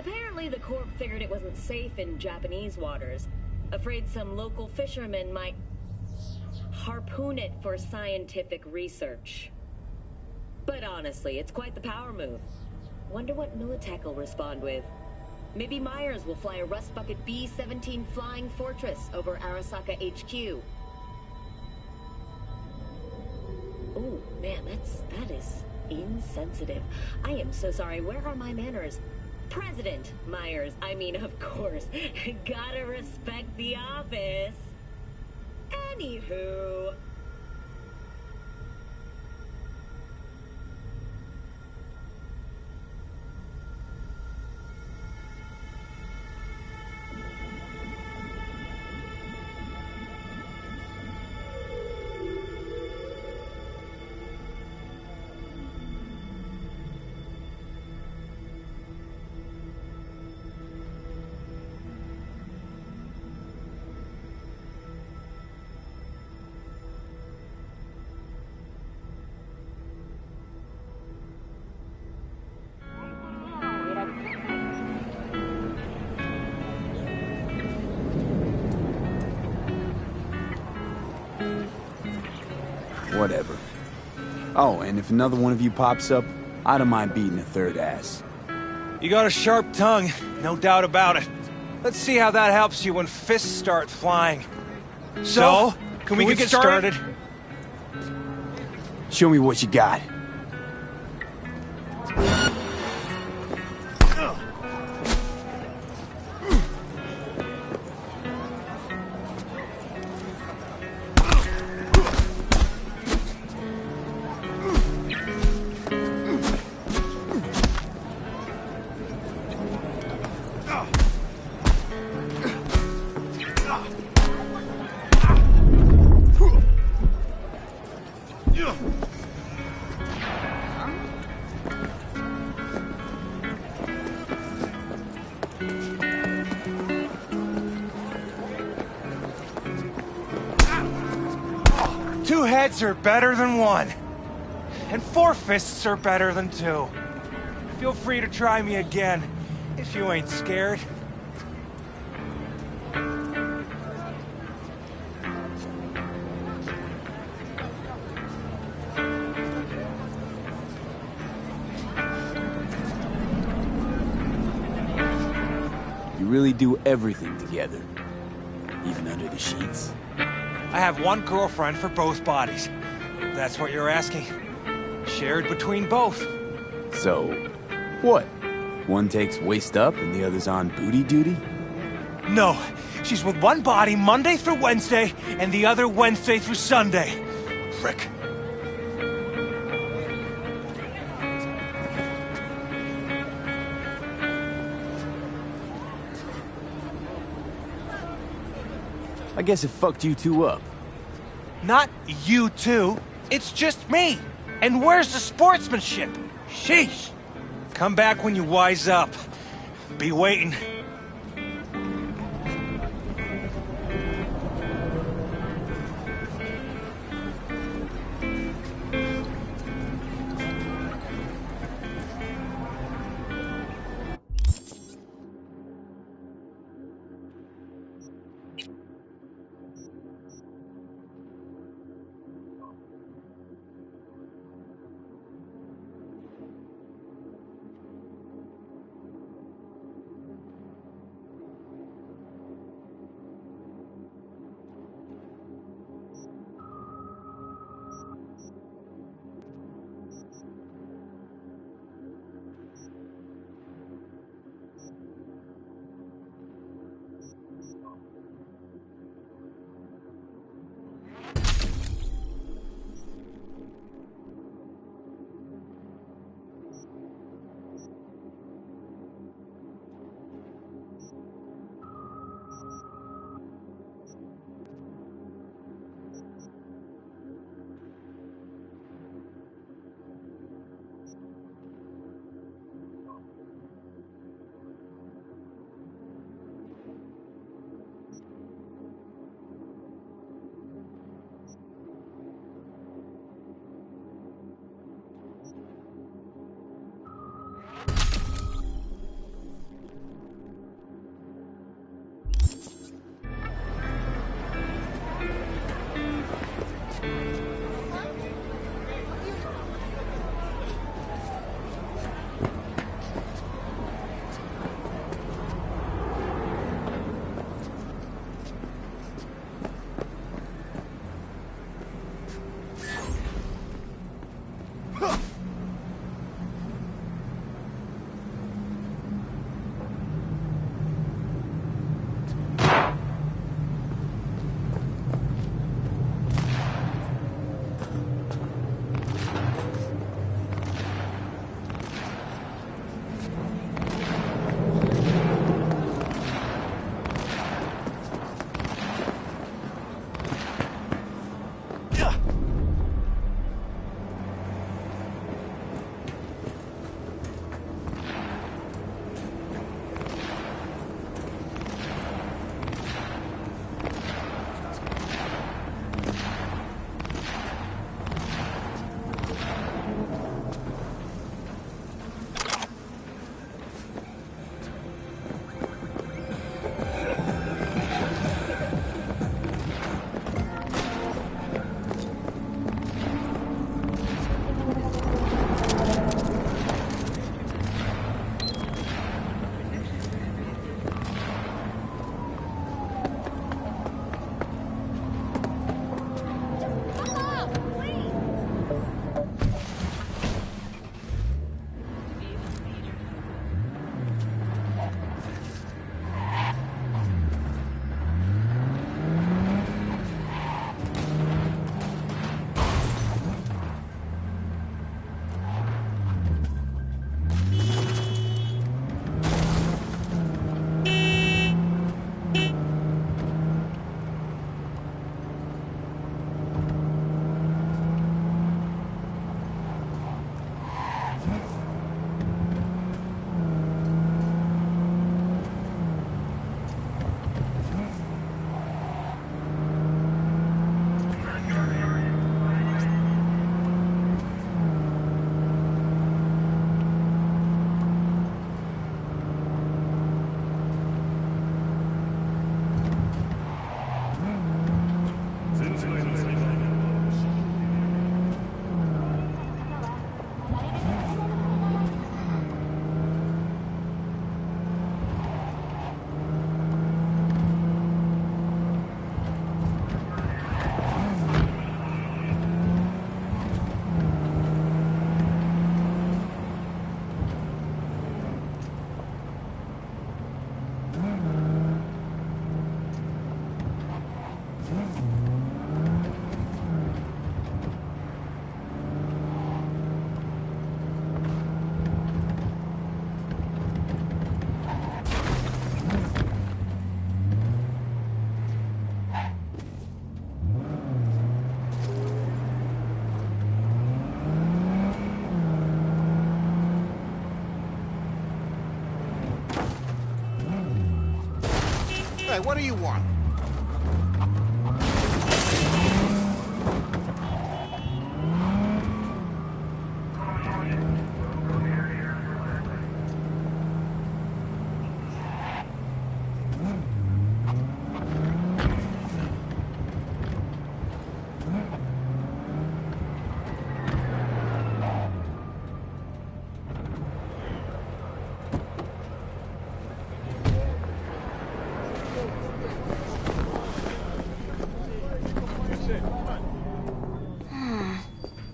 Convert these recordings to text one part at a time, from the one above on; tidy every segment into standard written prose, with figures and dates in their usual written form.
Apparently the Corp figured it wasn't safe in Japanese waters. Afraid some local fishermen might harpoon it for scientific research. But honestly, it's quite the power move. Wonder what Militech will respond with. Maybe Myers will fly a Rust Bucket B-17 Flying Fortress over Arasaka HQ. Oh, man, that is insensitive. I am so sorry. Where are my manners? President Myers. I mean, of course. Gotta respect the office. Anywho... Whatever. Oh, and if another one of you pops up, I don't mind beating a third ass. You got a sharp tongue, no doubt about it. Let's see how that helps you when fists start flying. So, can we get started? Show me what you got. Two heads are better than one. And four fists are better than two. Feel free to try me again, if you ain't scared. You really do everything together. Even under the sheets. I have one girlfriend for both bodies. If that's what you're asking. Shared between both. So, what? One takes waist up and the other's on booty duty? No, she's with one body Monday through Wednesday, and the other Wednesday through Sunday. Frick. I guess it fucked you two up. Not you two. It's just me. And where's the sportsmanship? Sheesh. Come back when you wise up. Be waiting. Hey, what do you want?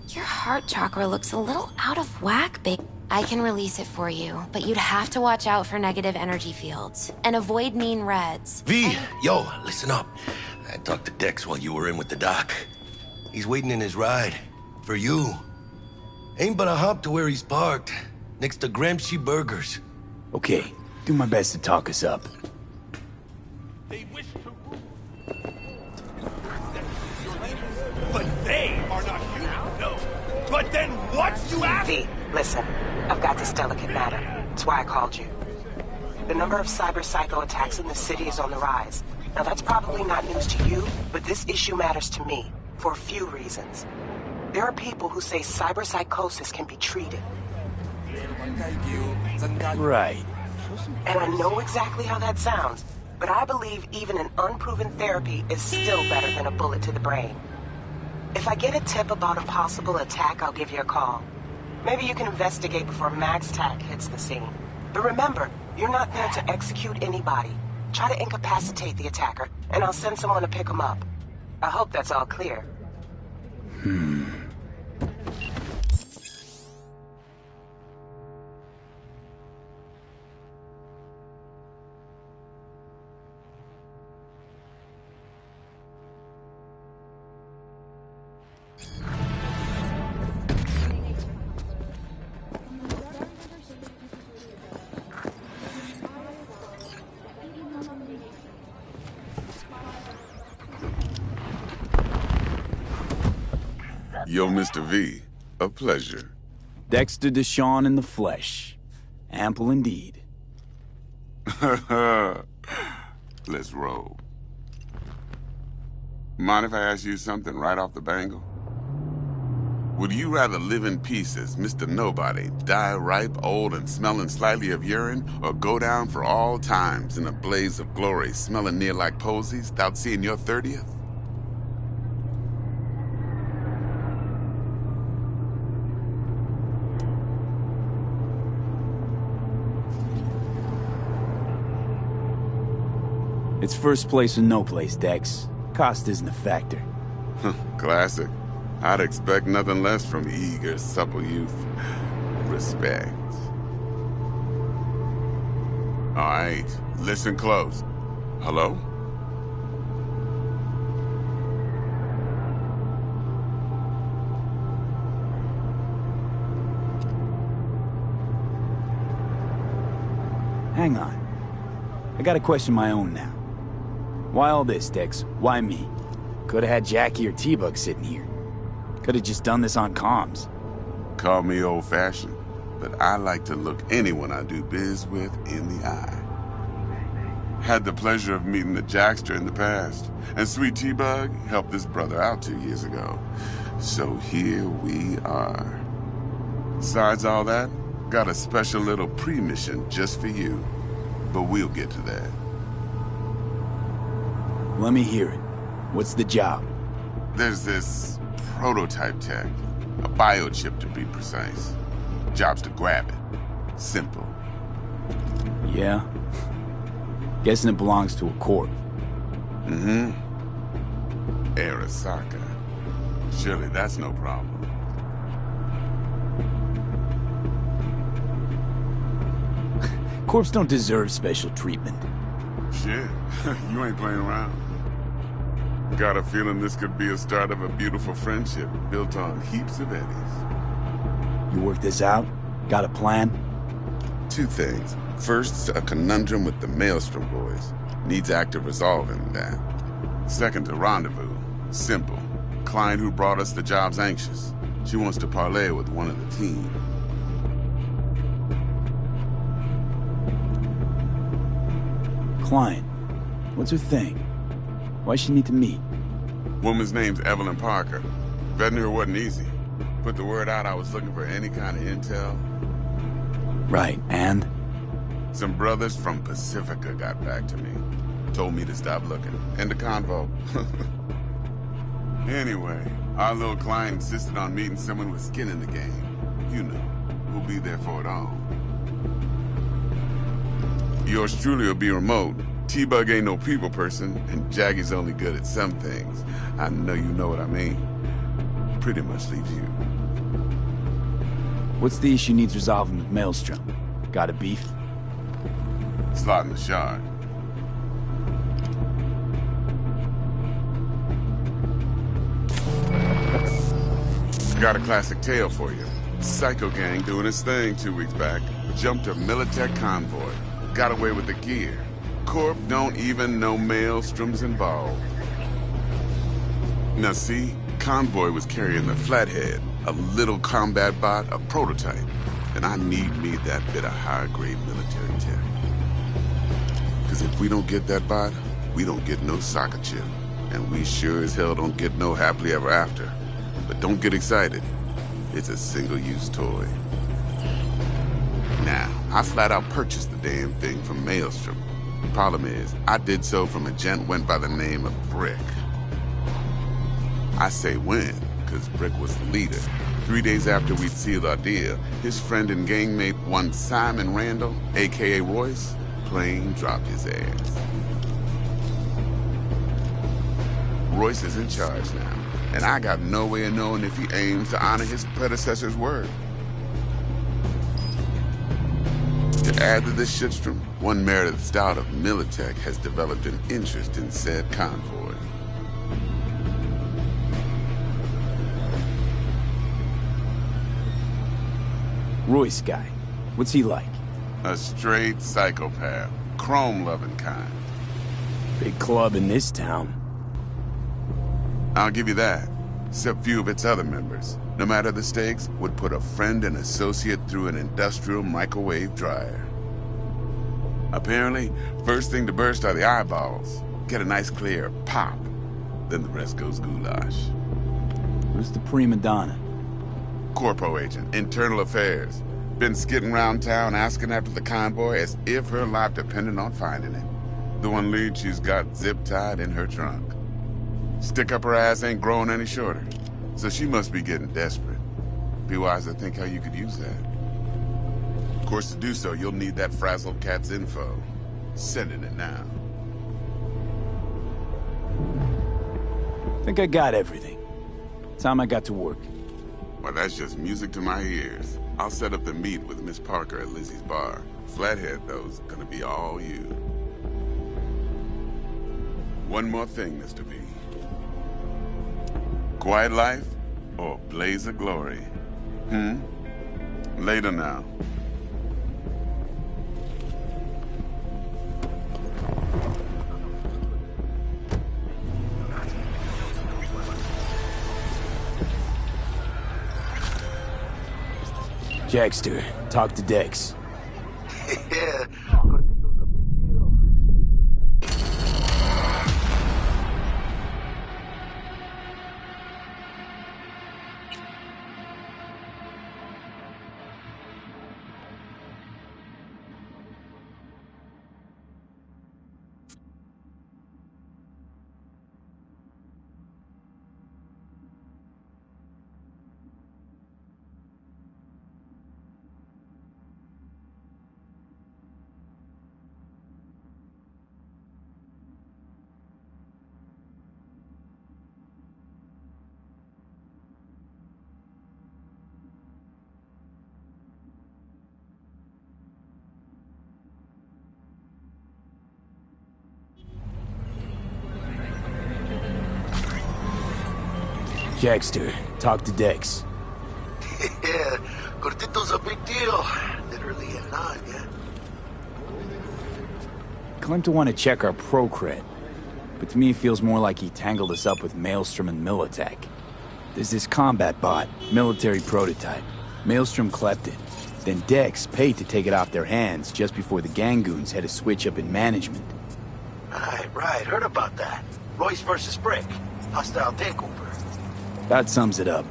Your heart chakra looks a little out of whack, babe. I can release it for you, but you'd have to watch out for negative energy fields and avoid mean reds. V, yo, listen up. I talked to Dex while you were in with the doc. He's waiting in his ride. For you. Ain't but a hop to where he's parked. Next to Gramsci Burgers. Okay, do my best to talk us up. But they are not you, no. But then what, you ask? V, listen. I've got this delicate matter. That's why I called you. The number of cyber psycho attacks in the city is on the rise. Now that's probably not news to you, but this issue matters to me for a few reasons. There are people who say cyber psychosis can be treated. Right. And I know exactly how that sounds, but I believe even an unproven therapy is still better than a bullet to the brain. If I get a tip about a possible attack, I'll give you a call. Maybe you can investigate before Max Tac hits the scene. But remember, you're not there to execute anybody. Try to incapacitate the attacker, and I'll send someone to pick him up. I hope that's all clear. Yo, Mr. V, a pleasure. Dexter Deshawn in the flesh. Ample indeed. Let's roll. Mind if I ask you something right off the bangle? Would you rather live in peace as Mr. Nobody, die ripe, old, and smelling slightly of urine, or go down for all times in a blaze of glory, smelling near like posies, without seeing your 30th? It's first place or no place, Dex. Cost isn't a factor. Classic. I'd expect nothing less from eager, supple youth. Respect. All right, listen close. Hello? Hang on. I got a question my own now. Why all this, Dex? Why me? Could've had Jackie or T-Bug sitting here. Could've just done this on comms. Call me old-fashioned, but I like to look anyone I do biz with in the eye. Had the pleasure of meeting the Jackster in the past, and Sweet T-Bug helped this brother out 2 years ago. So here we are. Besides all that, got a special little pre-mission just for you. But we'll get to that. Let me hear it. What's the job? There's this prototype tech, a biochip to be precise. Job's to grab it. Simple. Yeah? Guessing it belongs to a corp. Mm-hmm. Arasaka. Surely that's no problem. Corps don't deserve special treatment. Shit, you ain't playing around. Got a feeling this could be a start of a beautiful friendship built on heaps of eddies. You work this out? Got a plan? Two things. First, a conundrum with the Maelstrom boys. Needs active resolving that. Second, a rendezvous. Simple. Client who brought us the job's anxious. She wants to parlay with one of the team. Client. What's her thing? Why she need to meet? Woman's name's Evelyn Parker. Vetting her wasn't easy. Put the word out I was looking for any kind of intel. Right, and? Some brothers from Pacifica got back to me. Told me to stop looking. End of convo. Anyway, our little client insisted on meeting someone with skin in the game. You know, who'll be there for it all. Yours truly will be remote. T-Bug ain't no people person, and Jaggy's only good at some things. I know you know what I mean. Pretty much leaves you. What's the issue needs resolving with Maelstrom? Got a beef? Slotting the shard. Got a classic tale for you. Psycho gang doing its thing 2 weeks back. Jumped a Militech convoy. Got away with the gear. Corp don't even know Maelstrom's involved. Now see, convoy was carrying the Flathead, a little combat bot, a prototype. And I need me that bit of high-grade military tech. Because if we don't get that bot, we don't get no soccer chip. And we sure as hell don't get no happily ever after. But don't get excited. It's a single-use toy. Now, I flat out purchased the damn thing from Maelstrom. Problem is, I did so from a gent went by the name of Brick. I say when, because Brick was the leader. 3 days after we'd sealed our deal, his friend and gangmate, one Simon Randall, a.k.a. Royce, plain dropped his ass. Royce is in charge now, and I got no way of knowing if he aims to honor his predecessor's word. To add to this shitstrom, one Meredith Stout of Militech has developed an interest in said convoy. Royce guy. What's he like? A straight psychopath. Chrome-loving kind. Big club in this town. I'll give you that. Except few of its other members, no matter the stakes, would put a friend and associate through an industrial microwave dryer. Apparently, first thing to burst are the eyeballs. Get a nice clear pop. Then the rest goes goulash. Who's the prima donna? Corpo agent, internal affairs. Been skidding around town asking after the convoy as if her life depended on finding it. The one lead she's got zip-tied in her trunk. Stick up her ass ain't growing any shorter, so she must be getting desperate. Be wise to think how you could use that. Of course, to do so, you'll need that frazzled cat's info. Sending it now. Think I got everything. Time I got to work. Well, that's just music to my ears. I'll set up the meet with Miss Parker at Lizzie's bar. Flathead, though's gonna be all you. One more thing, Mr. V. Quiet life or blaze of glory? Later now. Jackster, talk to Dex. Yeah. Jackster, talk to Dex. Yeah, Cortito's a big deal. Literally and not, yeah. Claimed to want to check our pro cred, but to me it feels more like he tangled us up with Maelstrom and Militech. There's this combat bot, military prototype. Maelstrom clept it. Then Dex paid to take it off their hands just before the Gangoons had a switch up in management. I Right, heard about that. Royce versus Brick. Hostile takeover. That sums it up.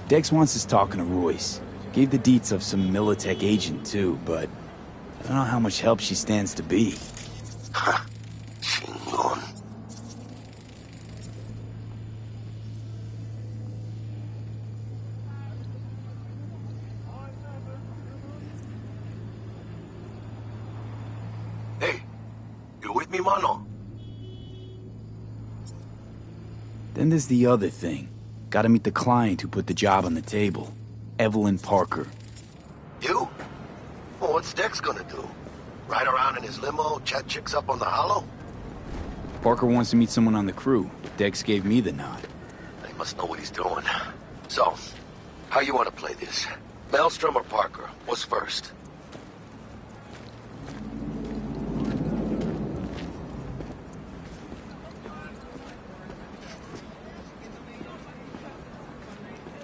Dex wants us talking to Royce. Gave the deets of some Militech agent too, but I don't know how much help she stands to be. Ha. Chingon. Hey, you with me, mano? Then there's the other thing. Gotta meet the client who put the job on the table. Evelyn Parker. You? Well, what's Dex gonna do? Ride around in his limo, chat chicks up on the hollow? Parker wants to meet someone on the crew. Dex gave me the nod. He must know what he's doing. So, how you want to play this? Maelstrom or Parker? What's first?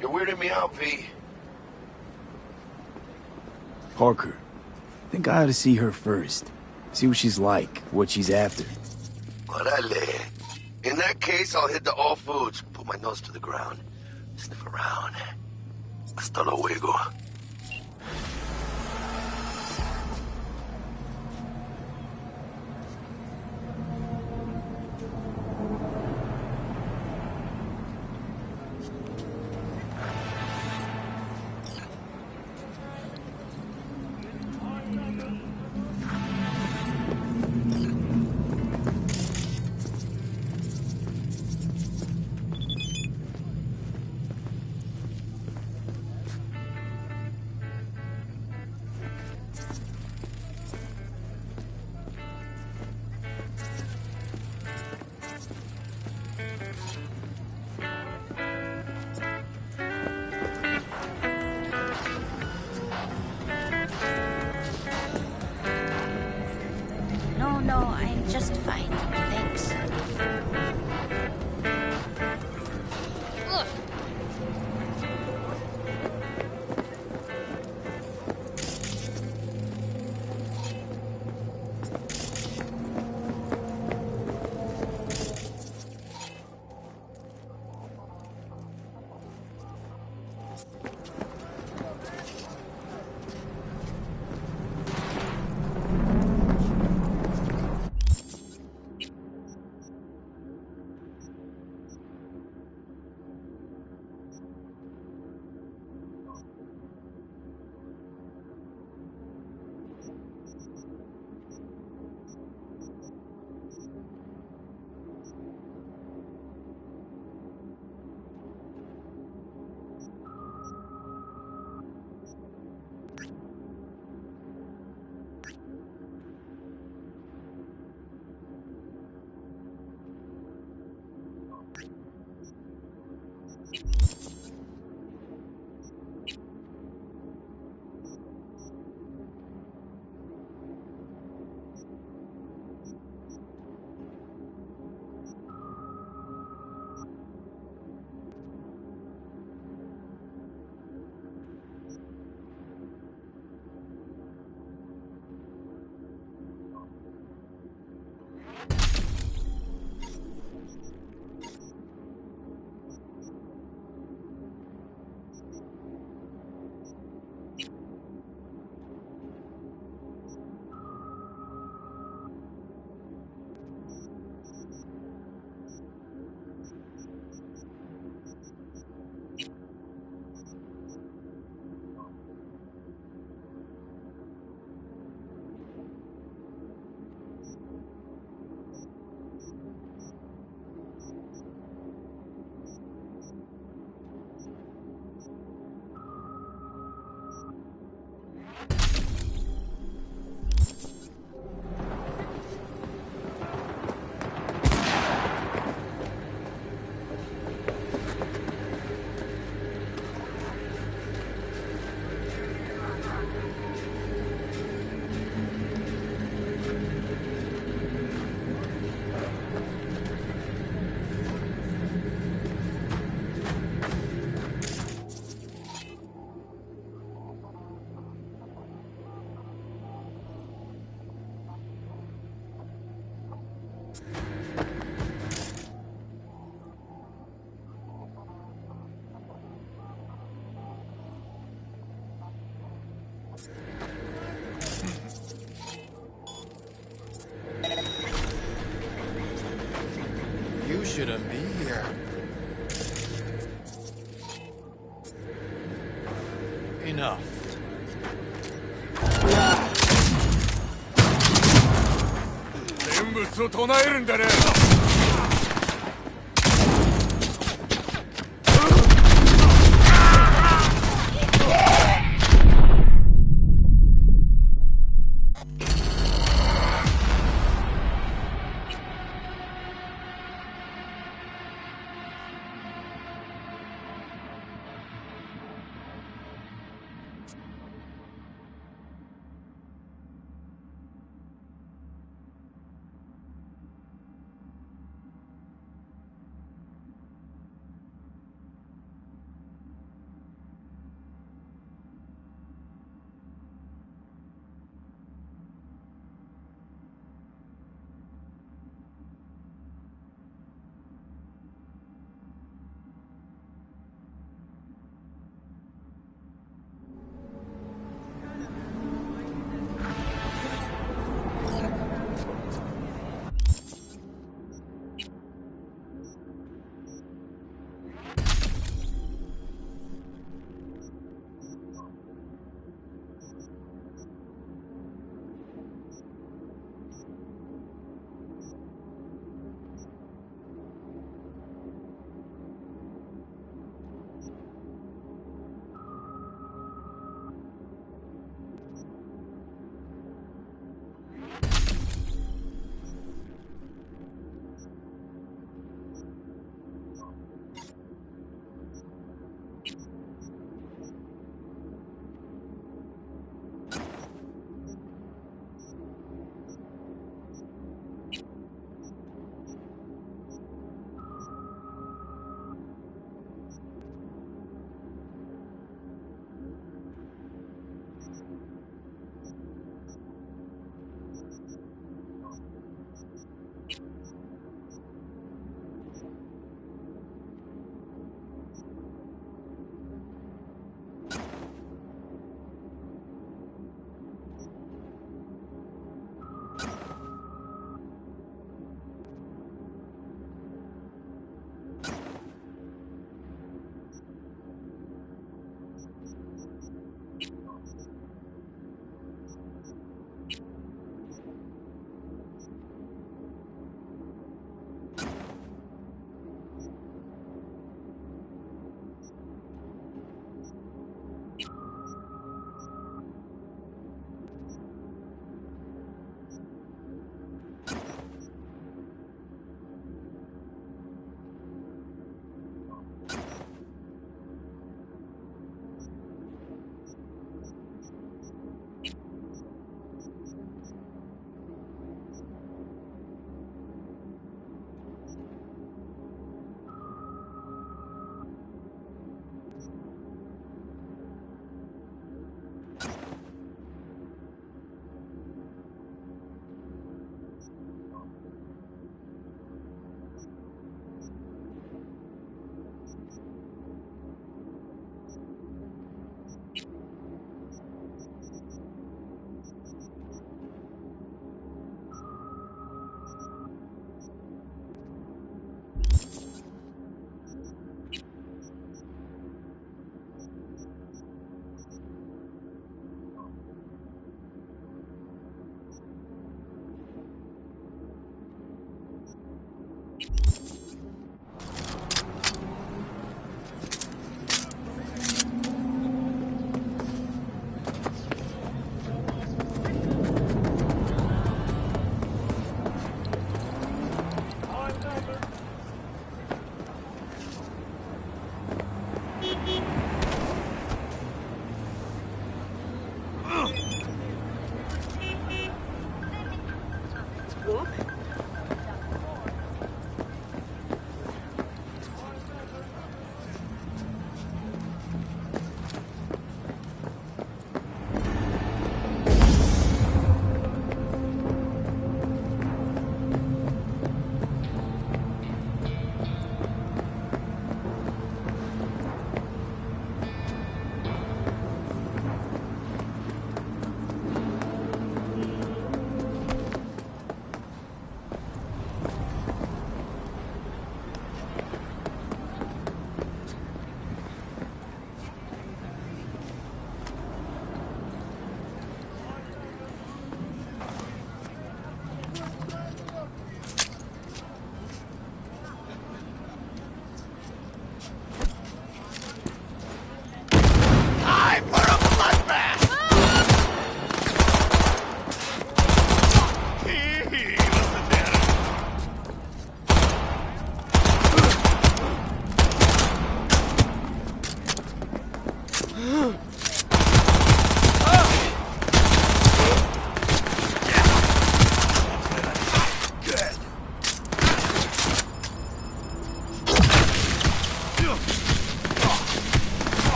You're weirding me out, V. Parker. Think I ought to see her first. See what she's like, what she's after. Orale. In that case, I'll hit the all foods. Put my nose to the ground. Sniff around. Hasta luego. No, I'm just fine. Thanks. Ugh. shouldn't be here. Enough.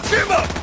Jim up!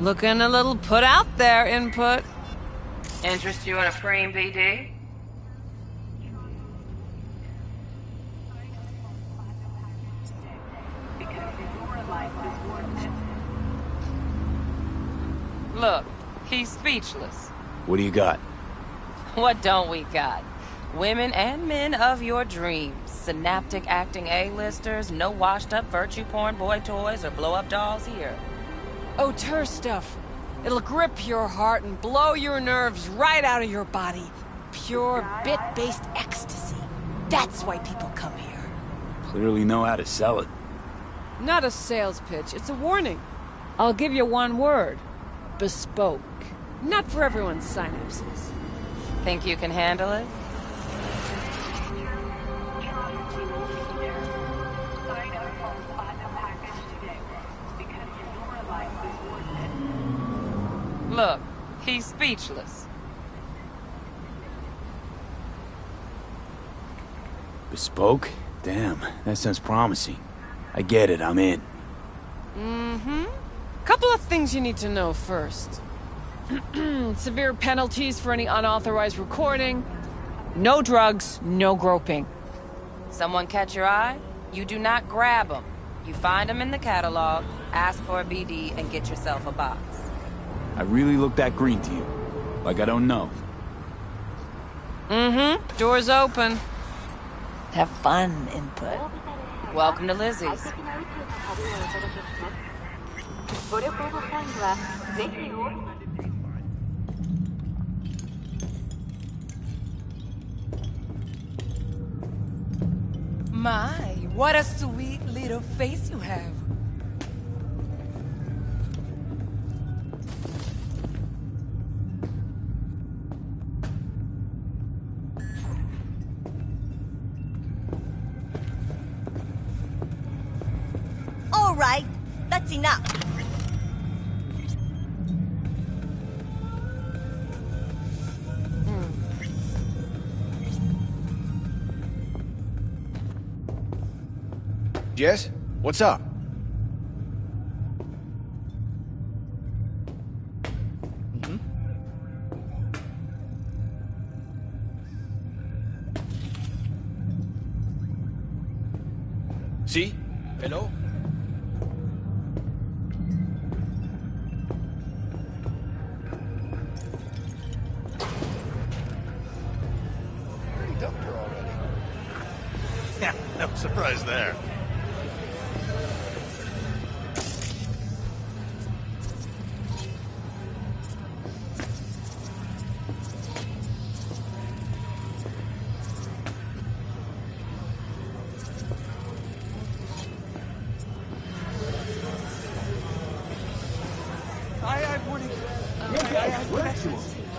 Looking a little put out there, Input. Interest you in a frame, BD? Look, he's speechless. What do you got? What don't we got? Women and men of your dreams. Synaptic acting A-listers, no washed-up virtue porn boy toys or blow-up dolls here. Auteur stuff. It'll grip your heart and blow your nerves right out of your body. Pure bit-based ecstasy. That's why people come here. Clearly know how to sell it. Not a sales pitch, it's a warning. I'll give you one word. Bespoke. Not for everyone's synapses. Think you can handle it? Look, he's speechless. Bespoke? Damn, that sounds promising. I get it, I'm in. Mm-hmm. Couple of things you need to know first. Severe penalties for any unauthorized recording. No drugs, no groping. Someone catch your eye? You do not grab them. You find them in the catalog, ask for a BD, and get yourself a box. I really look that green to you. Like I don't know. Mm-hmm. Door's open. Have fun, input. Welcome to Lizzie's. My, what a sweet little face you have. All right, that's enough. Jess, what's up? See? Hello? Dumped her already. Yeah, no surprise there.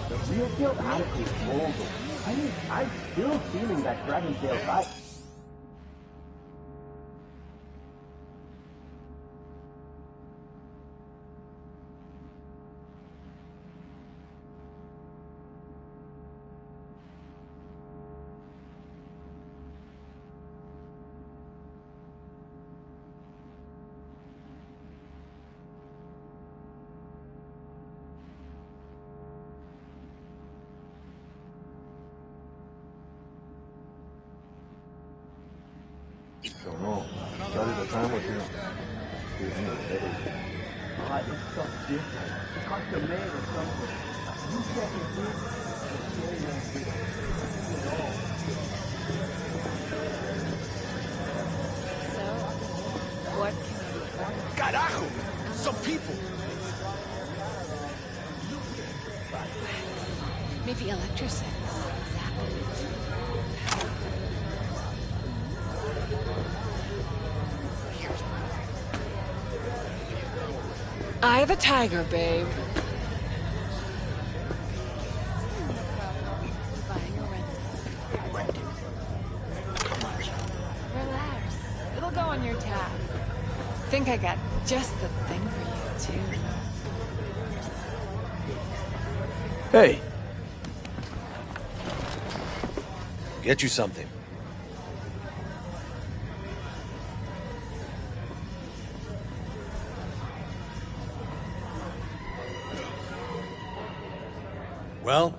The real deal attitude is old. I mean, I'm still feeling that Dragon Tail vibe. Don't know. Started the time with him. God, it's so different. Custom made or something. You check it here. So, what can I do for you? Carajo! Some people! Maybe electricity. Eye the tiger, babe. Relax. It'll go on your tab. Think I got just the thing for you, too. Hey. Get you something. Well?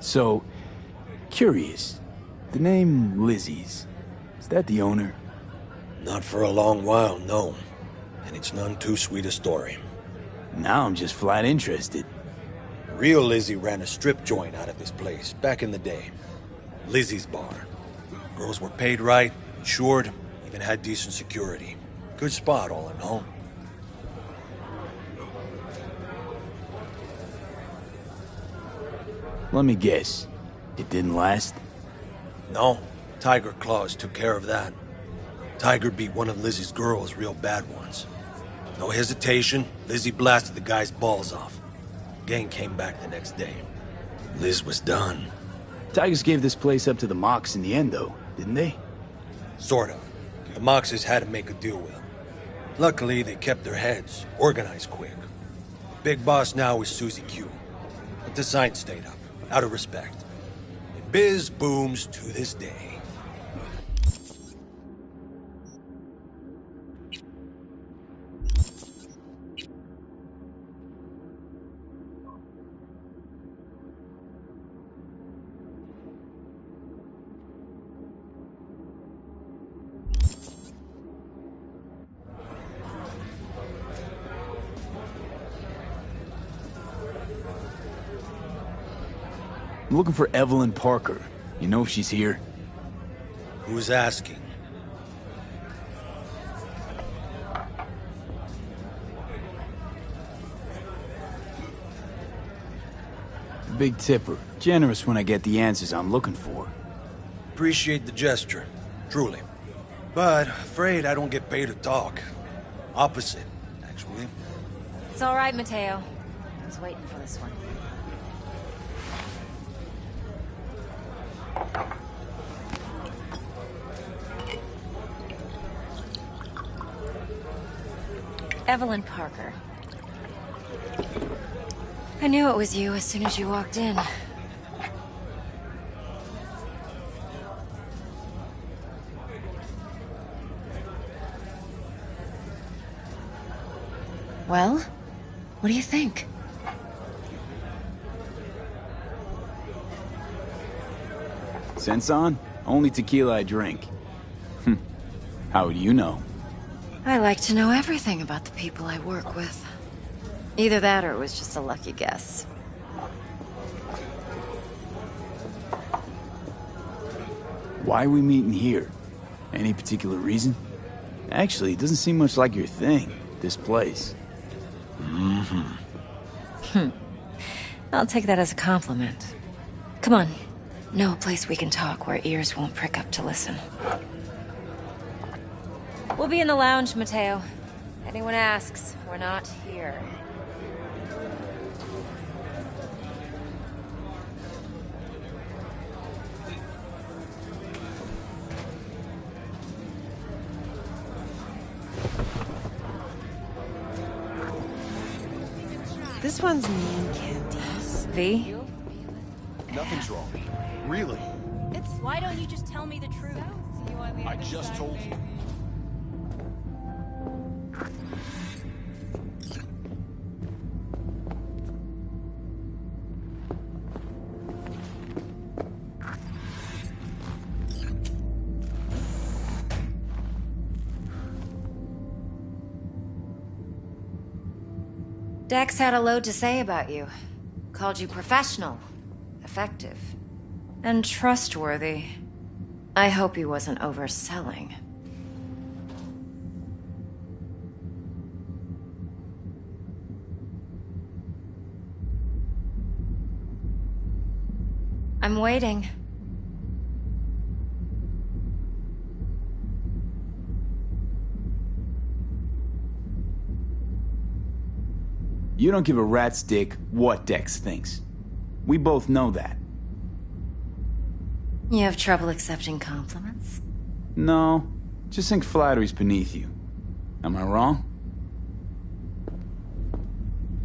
So, curious. The name Lizzie's. Is that the owner? Not for a long while, no. And it's none too sweet a story. Now I'm just flat interested. Real Lizzie ran a strip joint out of this place back in the day. Lizzie's Bar. Girls were paid right, insured, even had decent security. Good spot, all in all. Let me guess. It didn't last? No. Tiger Claws took care of that. Tiger beat one of Lizzie's girls real bad once. No hesitation, Lizzie blasted the guy's balls off. Gang came back the next day. Liz was done. Tigers gave this place up to the Mox in the end, though, didn't they? Sort of. The Moxes had to make a deal with them. Luckily, they kept their heads, organized quick. Big boss now is Susie Q. But the sign stayed up, out of respect. And biz booms to this day. I'm looking for Evelyn Parker. You know if she's here? Who's asking? Big tipper. Generous when I get the answers I'm looking for. Appreciate the gesture, truly. But afraid I don't get paid to talk. Opposite, actually. It's all right, Mateo. I was waiting for this one. Evelyn Parker. I knew it was you as soon as you walked in. Well, what do you think? Sense on? Only tequila I drink. How do you know? I like to know everything about the people I work with. Either that or it was just a lucky guess. Why are we meeting here? Any particular reason? Actually, it doesn't seem much like your thing, this place. I'll take that as a compliment. Come on. Know a place we can talk where ears won't prick up to listen. We'll be in the lounge, Mateo. Anyone asks, we're not here. This one's mean candies. V? Nothing's wrong. Really. Why don't you just tell me the truth? I just told you. Dex had a load to say about you. Called you professional, effective, and trustworthy. I hope he wasn't overselling. I'm waiting. You don't give a rat's dick what Dex thinks. We both know that. You have trouble accepting compliments? No, just think flattery's beneath you. Am I wrong?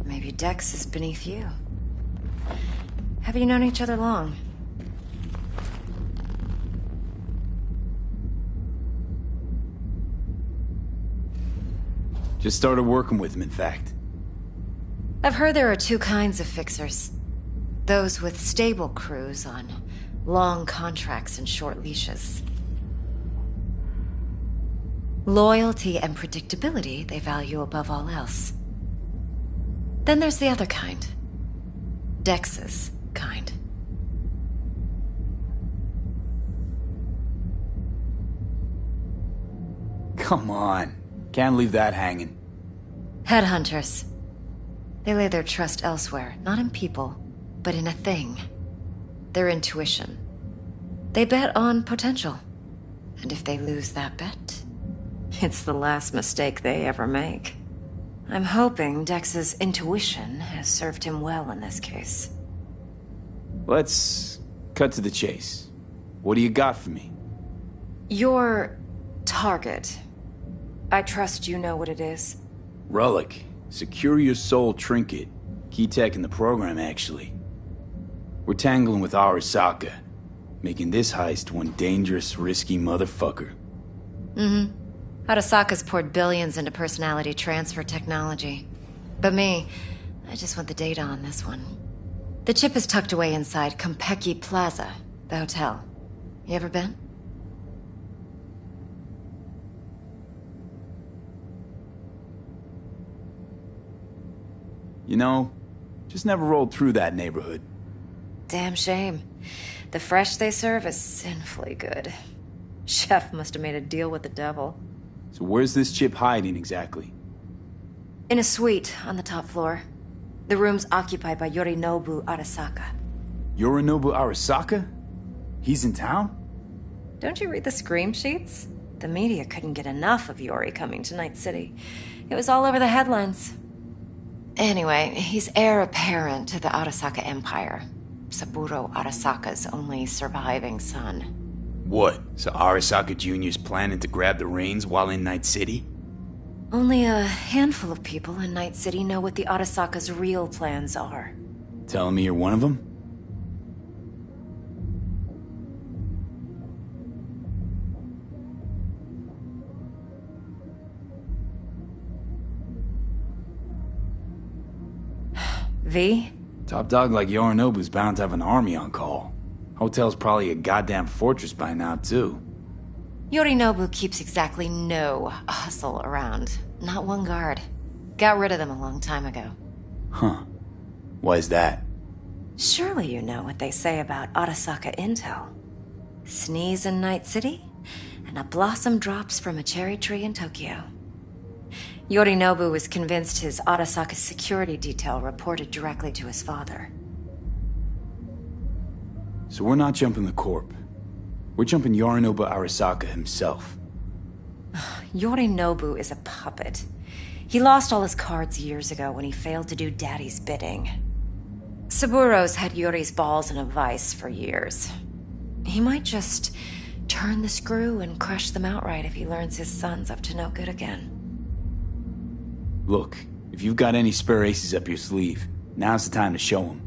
Maybe Dex is beneath you. Have you known each other long? Just started working with him, in fact. I've heard there are two kinds of fixers. Those with stable crews on long contracts and short leashes. Loyalty and predictability they value above all else. Then there's the other kind. Dex's kind. Come on. Can't leave that hanging. Headhunters. They lay their trust elsewhere, not in people, but in a thing. Their intuition. They bet on potential. And if they lose that bet, it's the last mistake they ever make. I'm hoping Dex's intuition has served him well in this case. Let's Cut to the chase. What do you got for me? Your target. I trust you know what it is. Relic. Secure your soul trinket. Key tech in the program, actually. We're tangling with Arasaka, making this heist one dangerous, risky motherfucker. Mm-hmm. Arasaka's poured billions into personality transfer technology. But me, I just want the data on this one. The chip is tucked away inside Kompeki Plaza, the hotel. You ever been? You know, just never rolled through that neighborhood. Damn shame. The fresh they serve is sinfully good. Chef must have made a deal with the devil. So where's this chip hiding exactly? In a suite on the top floor. The room's occupied by Yorinobu Arasaka. Yorinobu Arasaka? He's in town? Don't you read the scream sheets? The media couldn't get enough of Yori coming to Night City. It was all over the headlines. Anyway, he's heir apparent to the Arasaka Empire. Saburo Arasaka's only surviving son. What? So Arasaka Jr.'s planning to grab the reins while in Night City? Only a handful of people in Night City know what the Arasaka's real plans are. Telling me you're one of them? V? Top dog like Yorinobu's bound to have an army on call. Hotel's probably a goddamn fortress by now, too. Yorinobu keeps exactly no hustle around. Not one guard. Got rid of them a long time ago. Huh. Why is that? Surely you know what they say about Arasaka intel. Sneeze in Night City, and a blossom drops from a cherry tree in Tokyo. Yorinobu was convinced his Arasaka security detail reported directly to his father. So we're not jumping the corp. We're jumping Yorinobu Arasaka himself. Yorinobu is a puppet. He lost all his cards years ago when he failed to do Daddy's bidding. Saburo's had Yori's balls in a vice for years. He might just turn the screw and crush them outright if he learns his son's up to no good again. Look, if you've got any spare aces up your sleeve, now's the time to show them.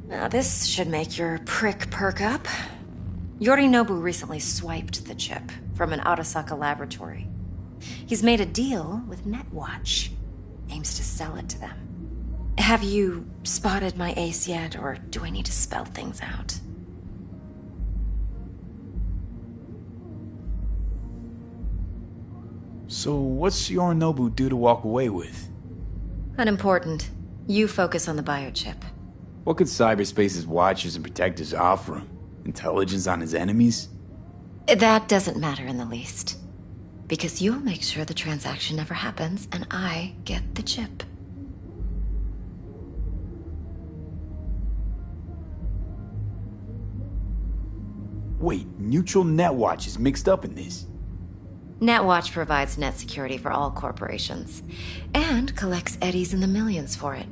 Now this should make your prick perk up. Yorinobu recently swiped the chip from an Arasaka laboratory. He's made a deal with Netwatch. Aims to sell it to them. Have you spotted my ace yet, or do I need to spell things out? So what's Yorinobu due to walk away with? Unimportant. You focus on the biochip. What could cyberspace's watchers and protectors offer him? Intelligence on his enemies? That doesn't matter in the least. Because you'll make sure the transaction never happens, and I get the chip. Wait, Neutral Netwatch is mixed up in this. Netwatch provides net security for all corporations, and collects eddies in the millions for it.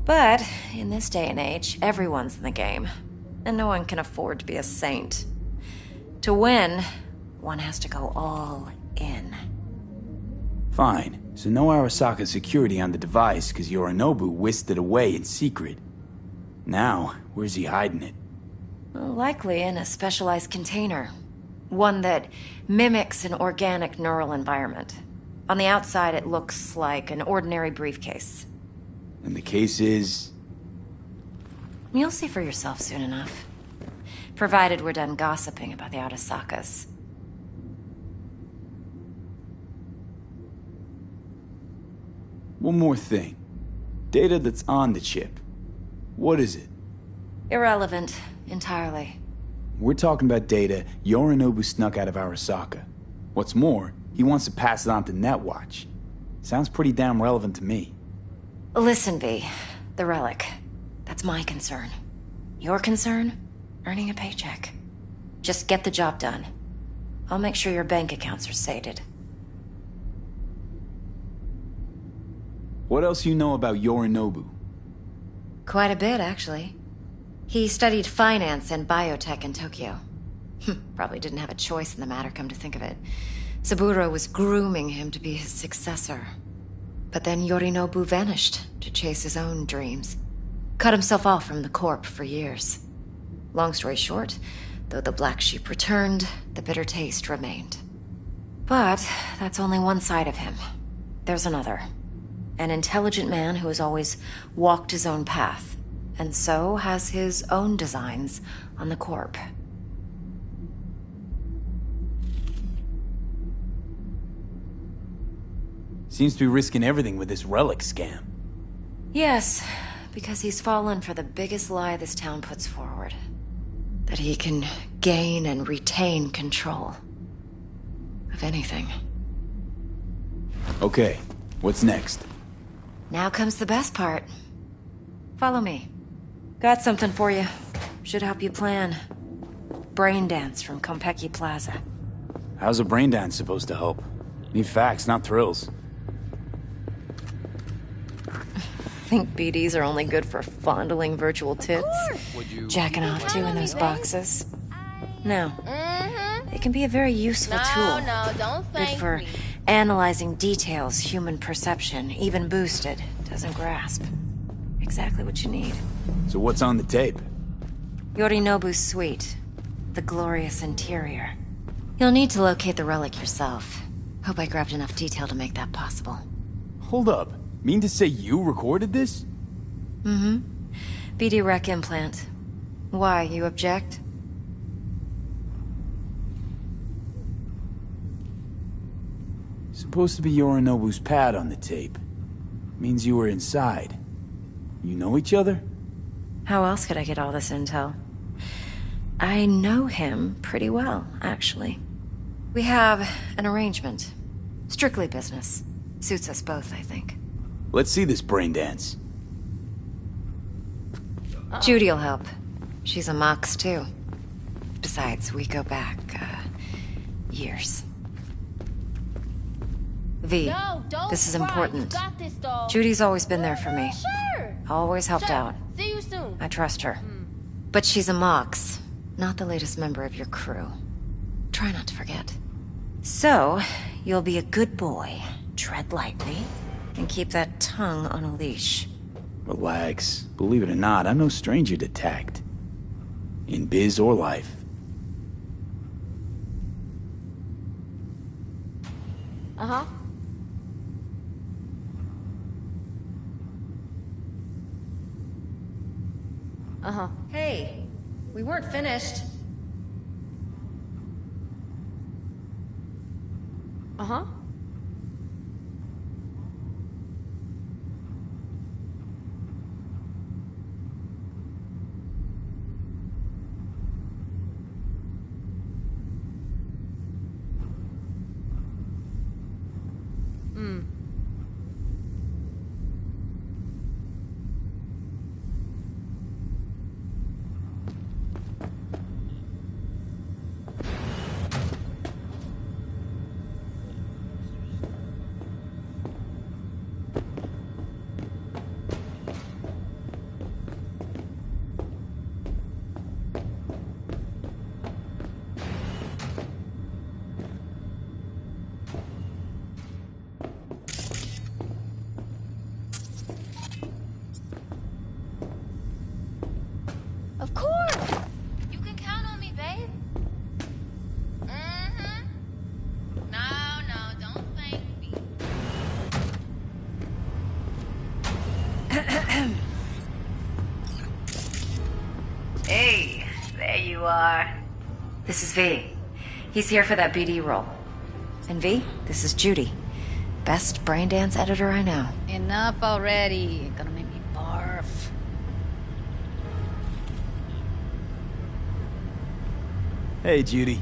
But in this day and age, everyone's in the game, and no one can afford to be a saint. To win, one has to go all in. Fine, so no Arasaka security on the device because Yorinobu whisked it away in secret. Now, where's he hiding it? Likely in a specialized container. One that mimics an organic neural environment. On the outside, it looks like an ordinary briefcase. And the case is... You'll see for yourself soon enough. Provided we're done gossiping about the Arasakas. One more thing. Data that's on the chip. What is it? Irrelevant, entirely. We're talking about data Yorinobu snuck out of Arasaka. What's more, he wants to pass it on to Netwatch. Sounds pretty damn relevant to me. Listen, V. The relic. That's my concern. Your concern? Earning a paycheck. Just get the job done. I'll make sure your bank accounts are sated. What else you know about Yorinobu? Quite a bit, actually. He studied finance and biotech in Tokyo. Probably didn't have a choice in the matter, come to think of it. Saburo was grooming him to be his successor. But then Yorinobu vanished to chase his own dreams. Cut himself off from the Corp for years. Long story short, though the black sheep returned, the bitter taste remained. But that's only one side of him. There's another. An intelligent man who has always walked his own path, and so has his own designs on the Corp. Seems to be risking everything with this relic scam. Yes, because he's fallen for the biggest lie this town puts forward. That he can gain and retain control of anything. Okay, what's next? Now comes the best part. Follow me. Got something for you. Should help you plan. Brain dance from Konpeki Plaza. How's a brain dance supposed to help? Need facts, not thrills. Think BDs are only good for fondling virtual tits? Jacking off to in those boxes? No. They can be a very useful tool. No, don't thank Good for analyzing details human perception, even boosted, doesn't grasp. Exactly what you need. So what's on the tape? Yorinobu's suite. The glorious interior. You'll need to locate the relic yourself. Hope I grabbed enough detail to make that possible. Hold up. Mean to say you recorded this? Mm-hmm. BD Rec implant. Why, you object? Supposed to be Yorinobu's pad on the tape. Means you were inside. You know each other? How else could I get all this intel? I know him pretty well, actually. We have an arrangement. Strictly business. Suits us both, I think. Let's see this brain dance. Judy'll help. She's a Mox, too. Besides, we go back, years. V, No, don't this is cry. important. You got this, doll. Judy's always been there for me. Sure. Always helped Sure. out. See you soon. I trust her. But she's a Mox, not the latest member of your crew. Try not to forget. So, you'll be a good boy, tread lightly, and keep that tongue on a leash. Relax. Believe it or not, I'm no stranger to tact. In biz or life. Uh-huh. Uh-huh. Hey, we weren't finished. Uh-huh. Of course! You can count on me, babe. Mm-hmm. No, don't thank me. Hey, there you are. This is V. He's here for that BD role. And V, this is Judy. Best brain dance editor I know. Enough already. Gonna make me barf. Hey, Judy.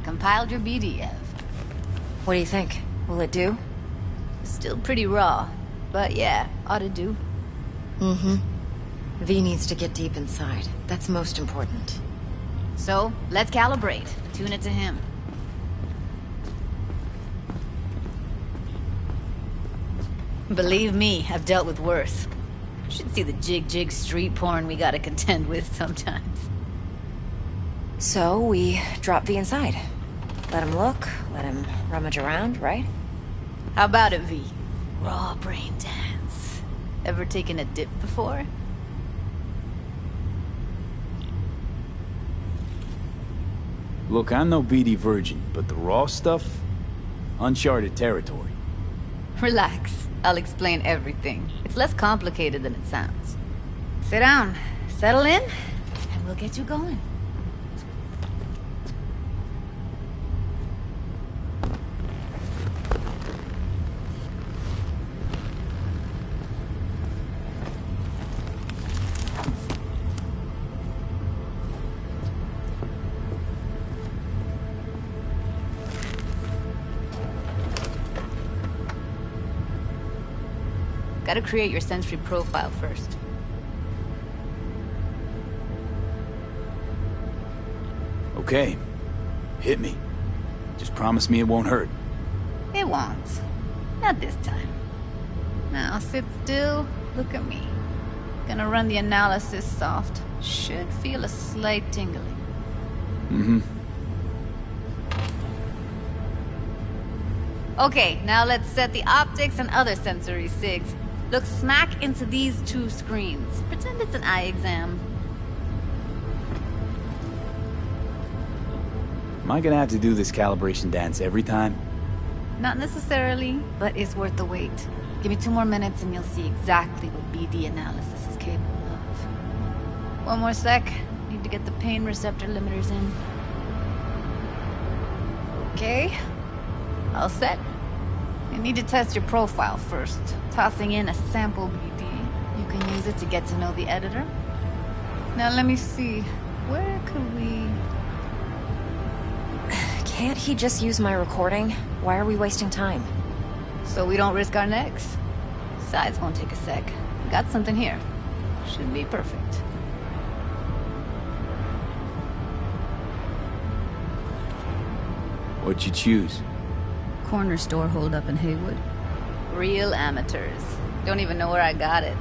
Compiled your BDF. What do you think? Will it do? Still pretty raw. But yeah, ought to do. Mm-hmm. V needs to get deep inside. That's most important. So, let's calibrate. Tune it to him. Believe me, I've dealt with worse. Should see the jig street porn we gotta contend with sometimes. So we drop V inside. Let him look, let him rummage around, right? How about it, V? Raw brain dance. Ever taken a dip before? Look, I'm no BD virgin, but the raw stuff? Uncharted territory. Relax. I'll explain everything. It's less complicated than it sounds. Sit down, settle in, and we'll get you going. Gotta create your sensory profile first. Okay. Hit me. Just promise me it won't hurt. It won't. Not this time. Now sit still, look at me. Gonna run the analysis soft. Should feel a slight tingling. Mm-hmm. Okay, now let's set the optics and other sensory sigs. Look smack into these two screens. Pretend it's an eye exam. Am I gonna have to do this calibration dance every time? Not necessarily, but it's worth the wait. Give me 2 more minutes and you'll see exactly what BD analysis is capable of. 1 more sec. Need to get the pain receptor limiters in. Okay. All set. You need to test your profile first. Tossing in a sample BD. You can use it to get to know the editor. Now let me see. Where could we... Can't he just use my recording? Why are we wasting time? So we don't risk our necks. Sides won't take a sec. Got something here. Should be perfect. What'd you choose? Corner store holdup in Haywood. Real amateurs. Don't even know where I got it.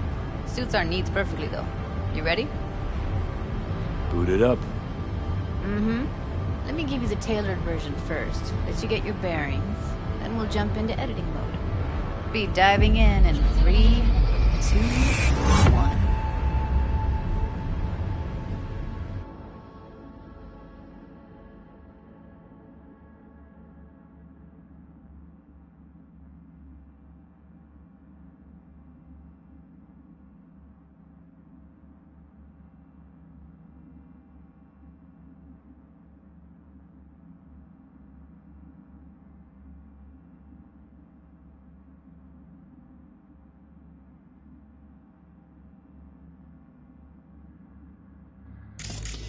Suits our needs perfectly, though. You ready? Boot it up. Mm-hmm. Let me give you the tailored version first. Let you get your bearings. Then we'll jump into editing mode. Be diving in 3, 2, 1.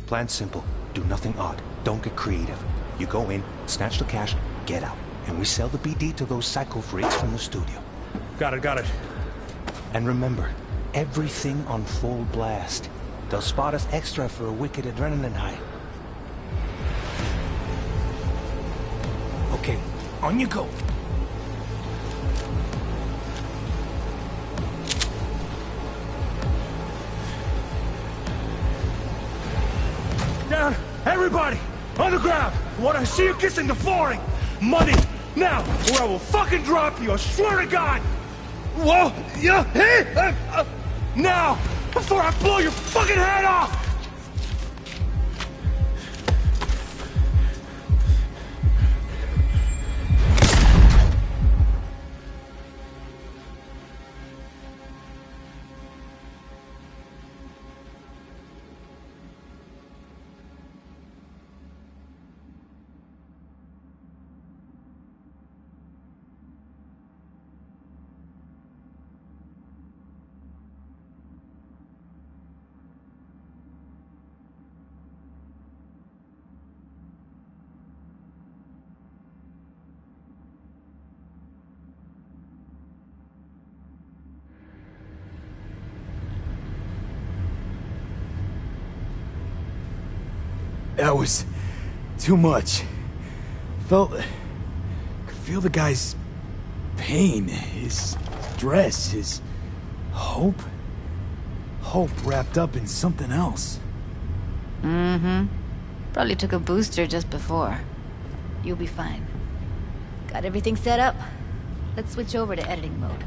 Plan simple. Do nothing odd. Don't get creative. You go in, snatch the cash, get out. And we sell the BD to those psycho freaks from the studio. Got it. And remember, everything on full blast. They'll spot us extra for a wicked adrenaline high. Okay, on you go. Down! Everybody! On the ground! I want to see you kissing the flooring! Money! Now! Or I will fucking drop you! I swear to God! Whoa! Yeah! Hey! Now! Before I blow your fucking head off! That was too much. Could feel the guy's pain, his stress, his hope. hope wrapped up in something else. Mm-hmm. Probably took a booster just before. You'll be fine. Got everything set up? Let's switch over to editing mode.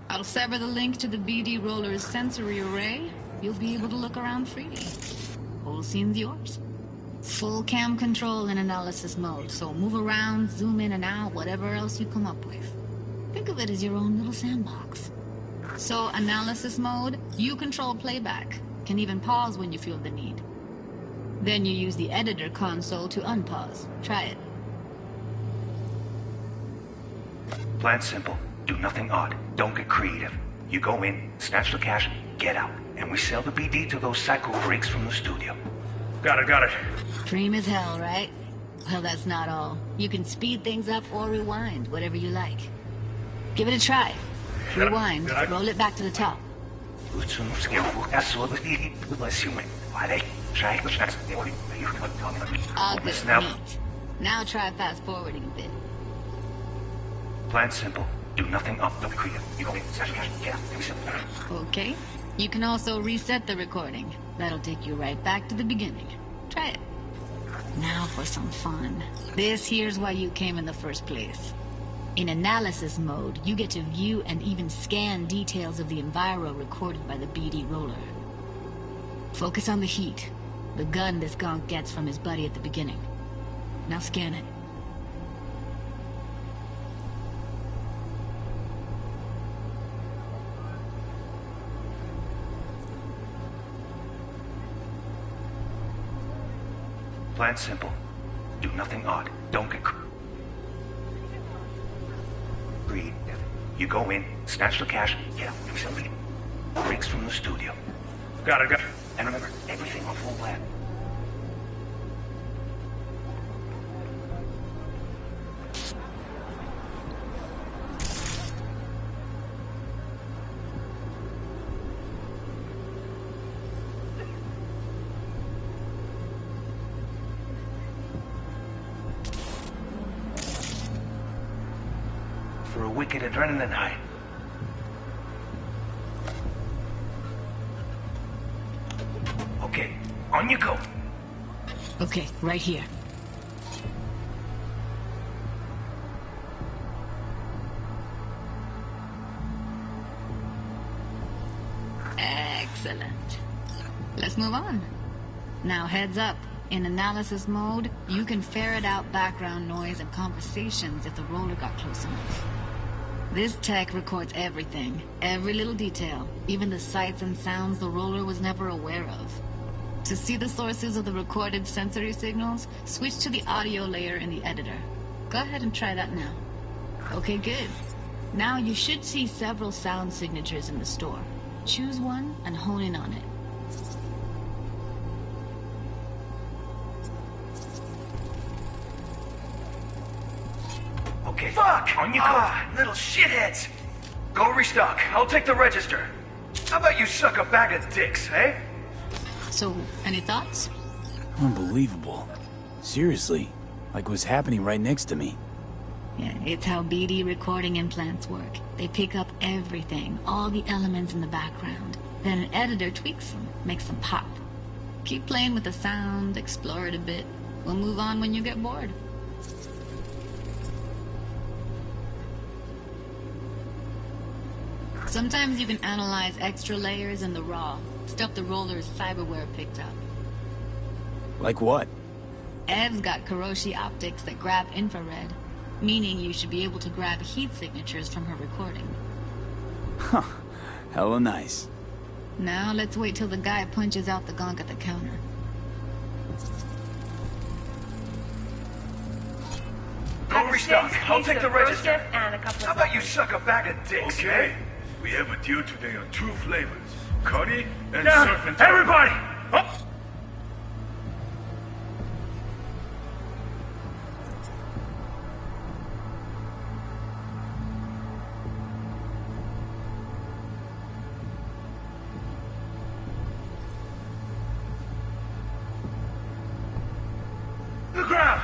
I'll sever the link to the BD Roller's sensory array. You'll be able to look around freely. Whole scene's yours. Full cam control in analysis mode, so move around, zoom in and out, whatever else you come up with. Think of it as your own little sandbox. So, analysis mode, you control playback. Can even pause when you feel the need. Then you use the editor console to unpause. Try it. Plan simple. Do nothing odd. Don't get creative. You go in, snatch the cash, get out. And we sell the BD to those psycho freaks from the studio. Got it. Cream as hell, right? Well, that's not all. You can speed things up or rewind, whatever you like. Give it a try. Rewind. Roll it back to the top. Ah, good. Neat. Now try fast forwarding a bit. Plan simple. Do nothing off. Don't be creative. You go in, snatch the cash, get out. And we sell the Okay. You can also reset the recording. That'll take you right back to the beginning. Try it. Now for some fun. This here's why you came in the first place. In analysis mode, you get to view and even scan details of the enviro recorded by the BD roller. Focus on the heat, the gun this gonk gets from his buddy at the beginning. Now scan it. Plan simple. Do nothing odd. Don't get creative. You go in, snatch the cash, get out. We sell the freaks from the studio. Got it. And remember, everything on full blast. For a wicked adrenaline high. Okay, on you go. Okay, right here. Excellent. Let's move on. Now heads up. In analysis mode, you can ferret out background noise and conversations if the roller got close enough. This tech records everything, every little detail, even the sights and sounds the roller was never aware of. To see the sources of the recorded sensory signals, switch to the audio layer in the editor. Go ahead and try that now. Okay, good. Now you should see several sound signatures in the store. Choose one and hone in on it. Okay. Fuck! On you go. Little shitheads. Go restock. I'll take the register. How about you suck a bag of dicks, eh? So, any thoughts? Unbelievable. Seriously, like what's happening right next to me. Yeah, it's how BD recording implants work. They pick up everything, all the elements in the background. Then an editor tweaks them, makes them pop. Keep playing with the sound, explore it a bit. We'll move on when you get bored. Sometimes you can analyze extra layers in the raw, stuff the roller's cyberware picked up. Like what? Ev's got Kiroshi optics that grab infrared, meaning you should be able to grab heat signatures from her recording. Huh. Hella nice. Now let's wait till the guy punches out the gonk at the counter. restock. I'll take the register. And a couple of How about you suck a bag of dicks? Okay. We have a deal today on 2 flavors. Cuddy and Now, surf and turf. everybody! Up! The ground!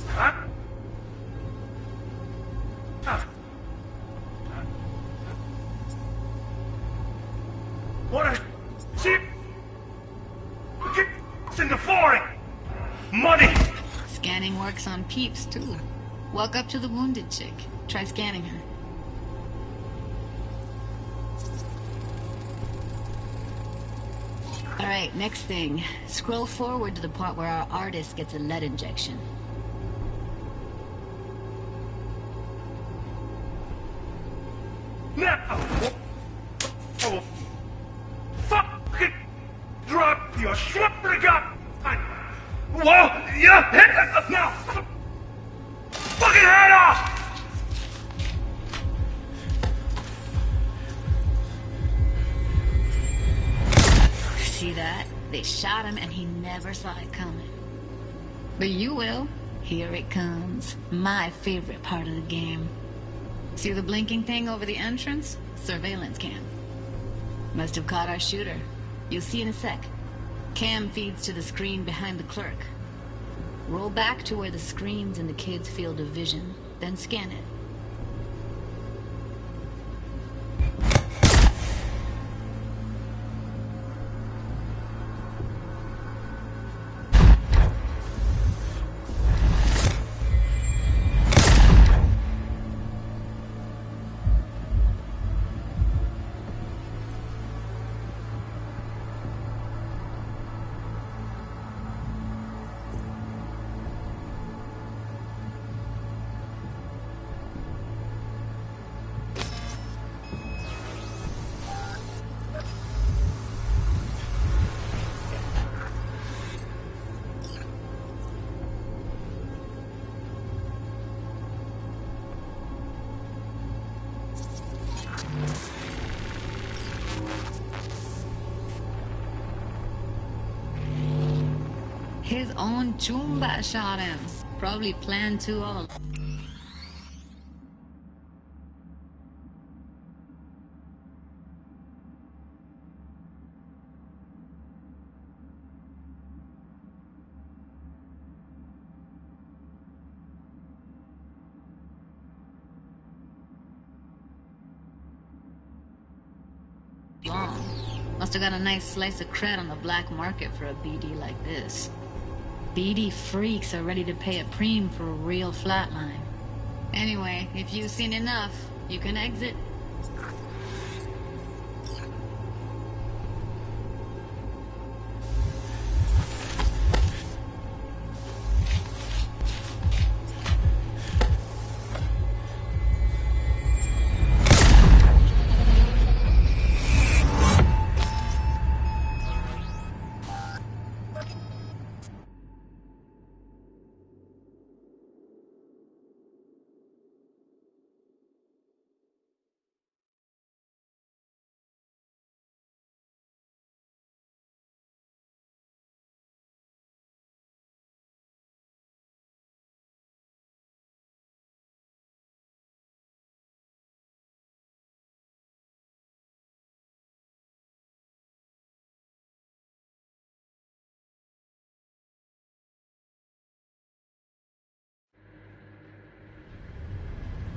Huh? What a shit! It's in the flooring! Money! Scanning works on peeps, too. Walk up to the wounded chick. Try scanning her. Alright, next thing. Scroll forward to the part where our artist gets a lead injection. Now! Oh, fucking drop your shit to God! Whoa! Yeah! Hit it! Now! Fucking head off! See that? They shot him and he never saw it coming. But you will. Here it comes. My favorite part of the game. See the blinking thing over the entrance? Surveillance cam. Must have caught our shooter. You'll see in a sec. Cam feeds to the screen behind the clerk. Roll back to where the screen's in the kid's field of vision, then scan it. His own Chumba shot him. Probably planned to all. Long. Must have got a nice slice of cred on the black market for a BD like this. BD freaks are ready to pay a preem for a real flatline. Anyway, if you've seen enough, you can exit.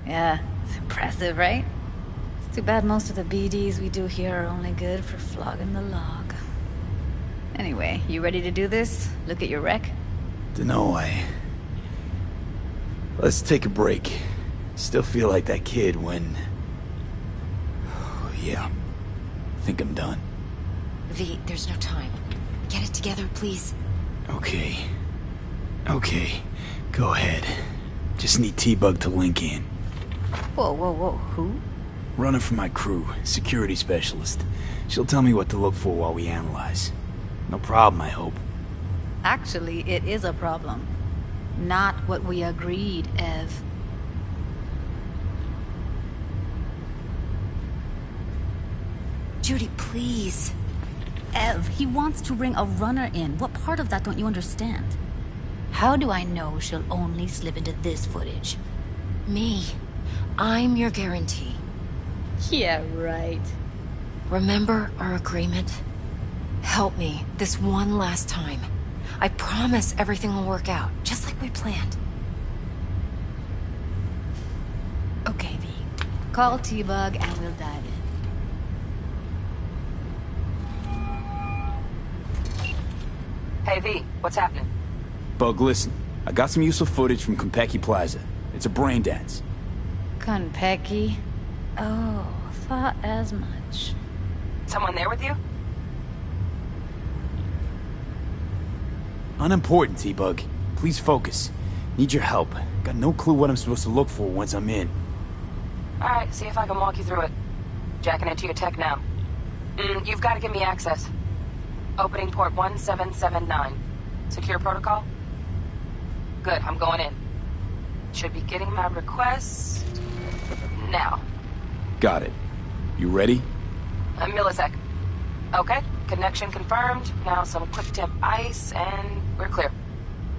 Yeah, it's impressive, right? It's too bad most of the BDs we do here are only good for flogging the log. Anyway, you ready to do this? Look at your wreck? Dunno, Let's take a break. Still feel like that kid when... Oh, yeah. Think I'm done. V, there's no time. Get it together, please. Okay. Okay. Go ahead. Just need T-Bug to link in. Whoa, whoa, whoa. Who? Runner for my crew. Security specialist. She'll tell me what to look for while we analyze. No problem, I hope. Actually, it is a problem. Not what we agreed, Ev. Judy, please. Ev, he wants to bring a runner in. What part of that don't you understand? How do I know she'll only slip into this footage? Me. I'm your guarantee. Yeah, right. Remember our agreement? Help me this one last time. I promise everything will work out, just like we planned. Okay, V. Call T-Bug and we'll dive in. Hey, V, what's happening? Bug, listen. I got some useful footage from Konpeki Plaza. It's a brain dance. Konpeki? Oh, thought as much. Someone there with you? Unimportant, T-Bug. Please focus. Need your help. Got no clue what I'm supposed to look for once I'm in. Alright, see if I can walk you through it. Jacking into your tech now. You've got to give me access. Opening port 1779. Secure protocol? Good, I'm going in. Should be getting my request now. Got it. You ready? A millisec. Okay, connection confirmed. Now some quick temp ice and we're clear.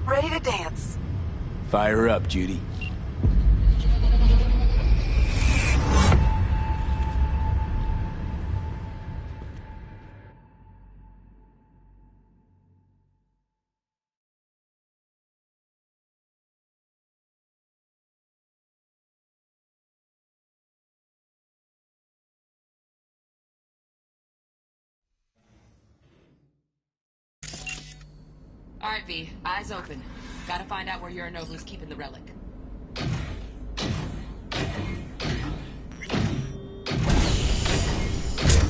Ready to dance. Fire up, Judy. Alright, V. Eyes open. Gotta find out where Yorinobu's keeping the relic.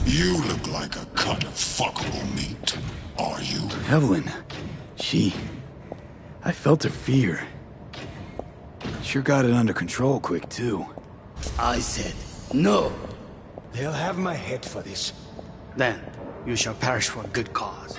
You look like a cut of fuckable meat. Are you? Evelyn. I felt her fear. Sure got it under control quick, too. I said, no. They'll have my head for this. Then, you shall perish for a good cause.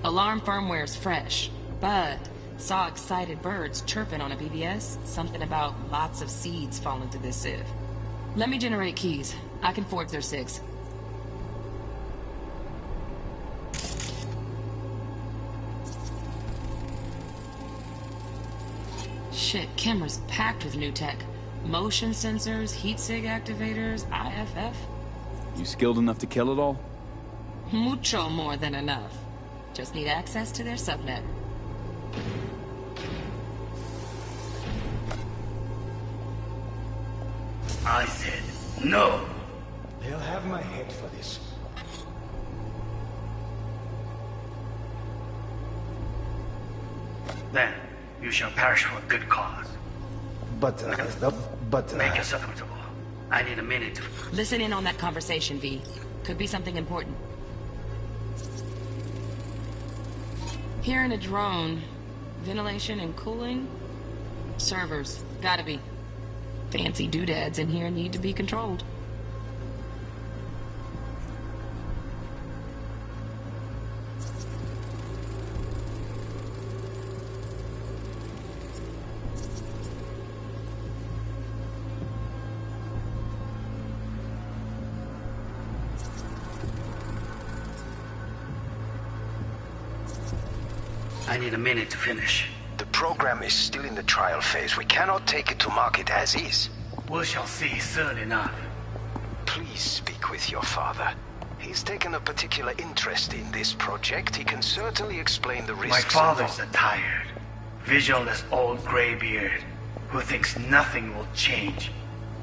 Alarm firmware's fresh, but saw excited birds chirping on a BBS. Something about lots of seeds falling to this sieve. Let me generate keys. I can forge their SIGs. Shit, camera's packed with new tech. Motion sensors, heat sig activators, IFF. You skilled enough to kill it all? Mucho more than enough. Just need access to their subnet. I said, no. They'll have my head for this. Then, you shall perish for a good cause. But, Make yourself comfortable. I need a minute to... Listen in on that conversation, V. Could be something important. Hearing a drone. Ventilation and cooling? Servers. Gotta be. Fancy doodads in here need to be controlled. I need a minute to finish. The program is still in the trial phase. We cannot take it to market as is. We shall see soon enough. please speak with your father. He's taken a particular interest in this project. He can certainly explain the risks. My father's a tired, visionless old graybeard who thinks nothing will change,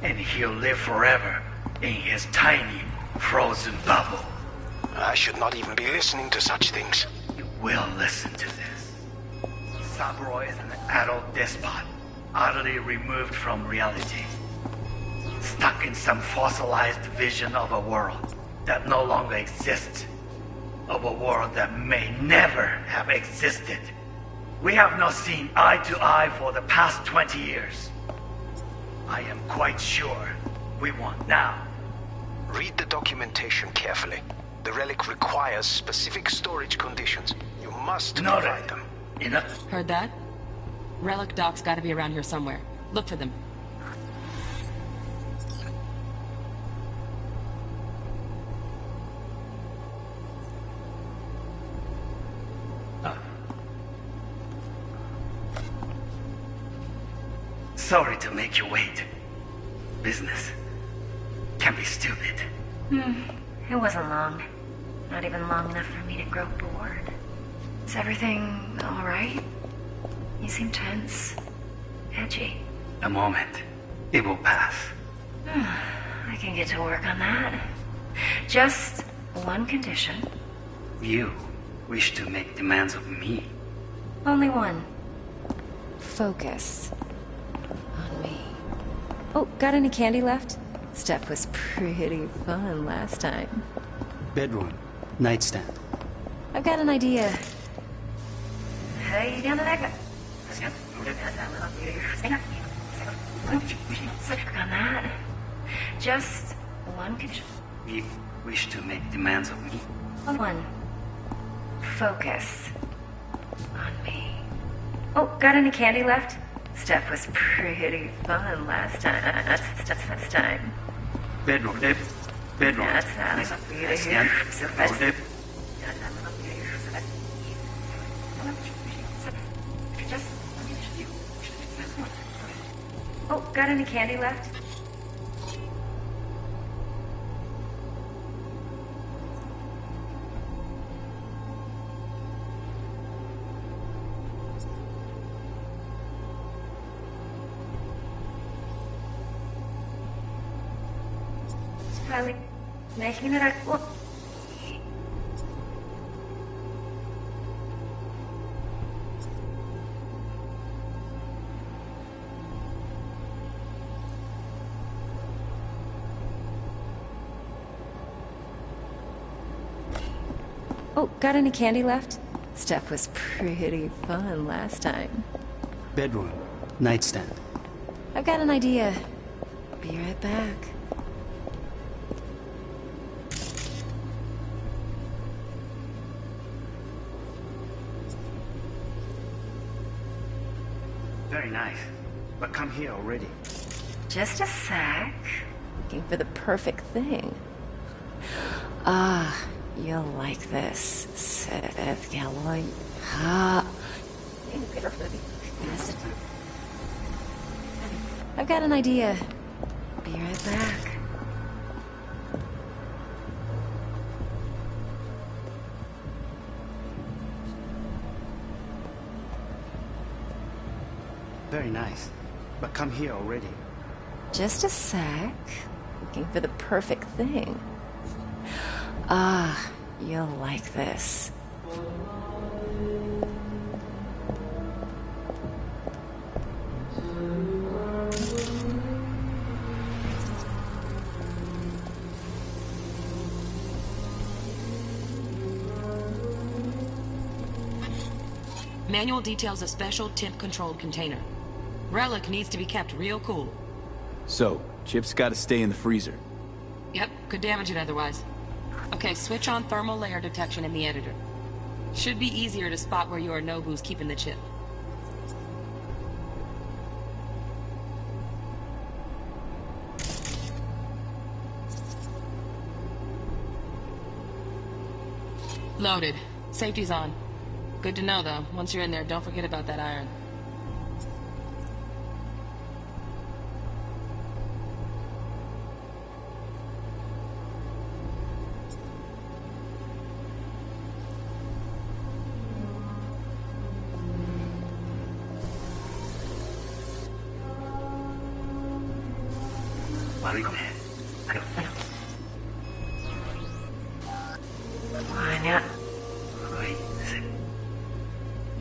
and he'll live forever in his tiny, frozen bubble. I should not even be listening to such things. You will listen to this. Saburo is an adult despot, utterly removed from reality. Stuck in some fossilized vision of a world that no longer exists. Of a world that may never have existed. We have not seen eye to eye for the past 20 years. I am quite sure we won't now. Read the documentation carefully. The relic requires specific storage conditions. You must provide them. Enough. Heard that? Relic docs gotta be around here somewhere. Look for them. Sorry to make you wait. Business can be stupid. It wasn't long. Not even long enough for me to grow bored. Is everything alright? You seem tense. Edgy. A moment. It will pass. I can get to work on that. Just one condition. You wish to make demands of me. Only one. Focus. On me. Oh, got any candy left? Stuff was pretty fun last time. Bedroom. Nightstand. I've got an idea. Hey, down the neck. On that. Just one condition. You wish to make demands of me. One. Focus. On me. Oh, got any candy left? Stuff was pretty fun last time. Bedroom. Bedroom. Nightstand. Oh, got any candy left? Probably making it a... Oh, got any candy left? Stuff was pretty fun last time. Bedroom. Nightstand. I've got an idea. Be right back. Very nice. But come here already. Just a sec. Looking for the perfect thing. You'll like this. I've got an idea. Be right back. Very nice. But come here already. Just a sec. Looking for the perfect thing. You'll like this. Manual details a special temp-controlled container. Relic needs to be kept real cool. So, Chip's gotta stay in the freezer. Yep, could damage it otherwise. Okay, switch on thermal layer detection in the editor. Should be easier to spot where Yorinobu's keeping the chip. Loaded. Safety's on. Good to know, though. Once you're in there, don't forget about that iron.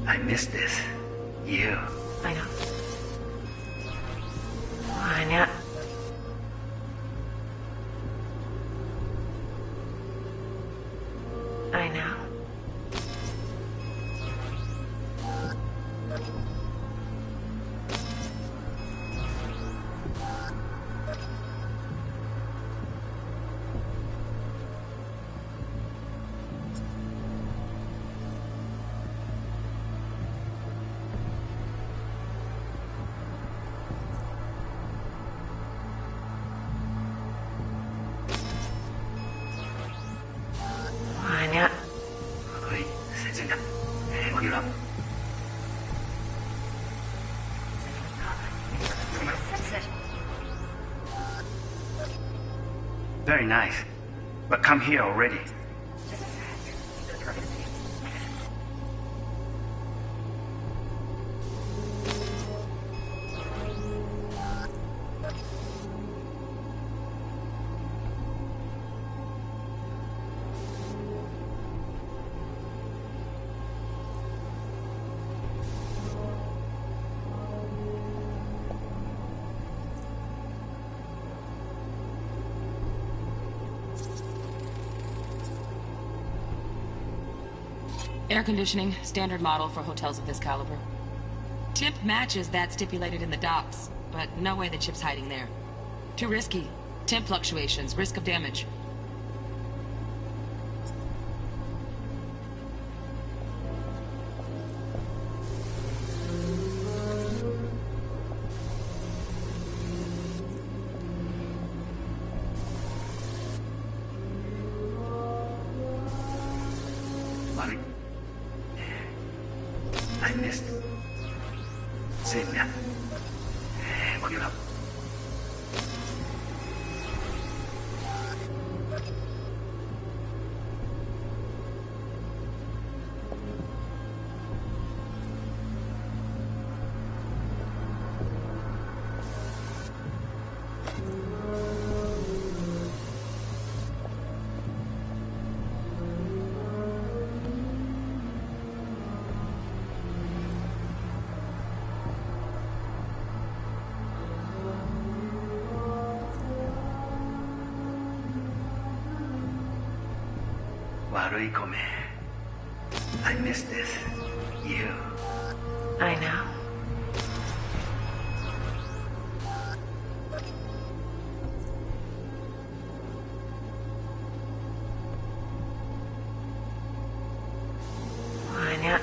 I missed this. You. I know. Anya. I know. Anya. Very nice. But come here already. Air conditioning, standard model for hotels of this caliber. Tip matches that stipulated in the docs, but no way the chip's hiding there. Too risky. Temp fluctuations, risk of damage. I missed. Save me. Look it up. I missed this. You. I know. Anya.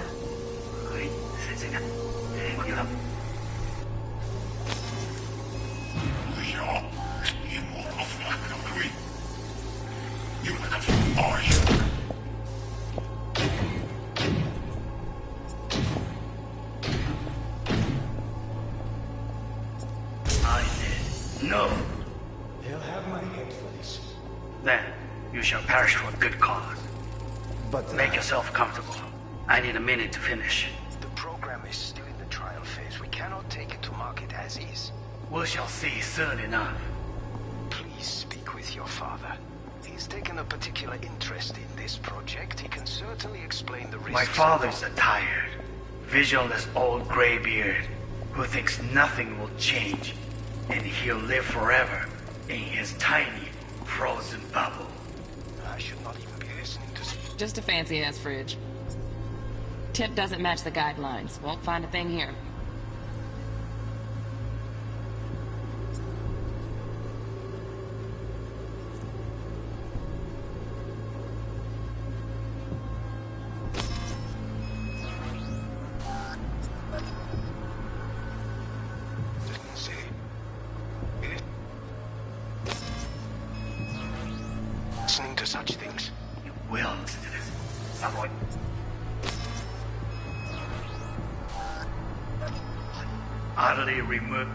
No. They'll have my head for this. Then you shall perish for a good cause. But make yourself comfortable. I need a minute to finish. The program is still in the trial phase. We cannot take it to market as is. We shall see soon enough. Please speak with your father. He's taken a particular interest in this project. He can certainly explain the risks. My father's a tired, visionless old graybeard who thinks nothing will change, and he'll live forever in his tiny, frozen bubble. I should not even be listening to... Just a fancy-ass fridge. Tip doesn't match the guidelines. Won't find a thing here. Listening to such things. You will listen to this. Someone. Utterly removed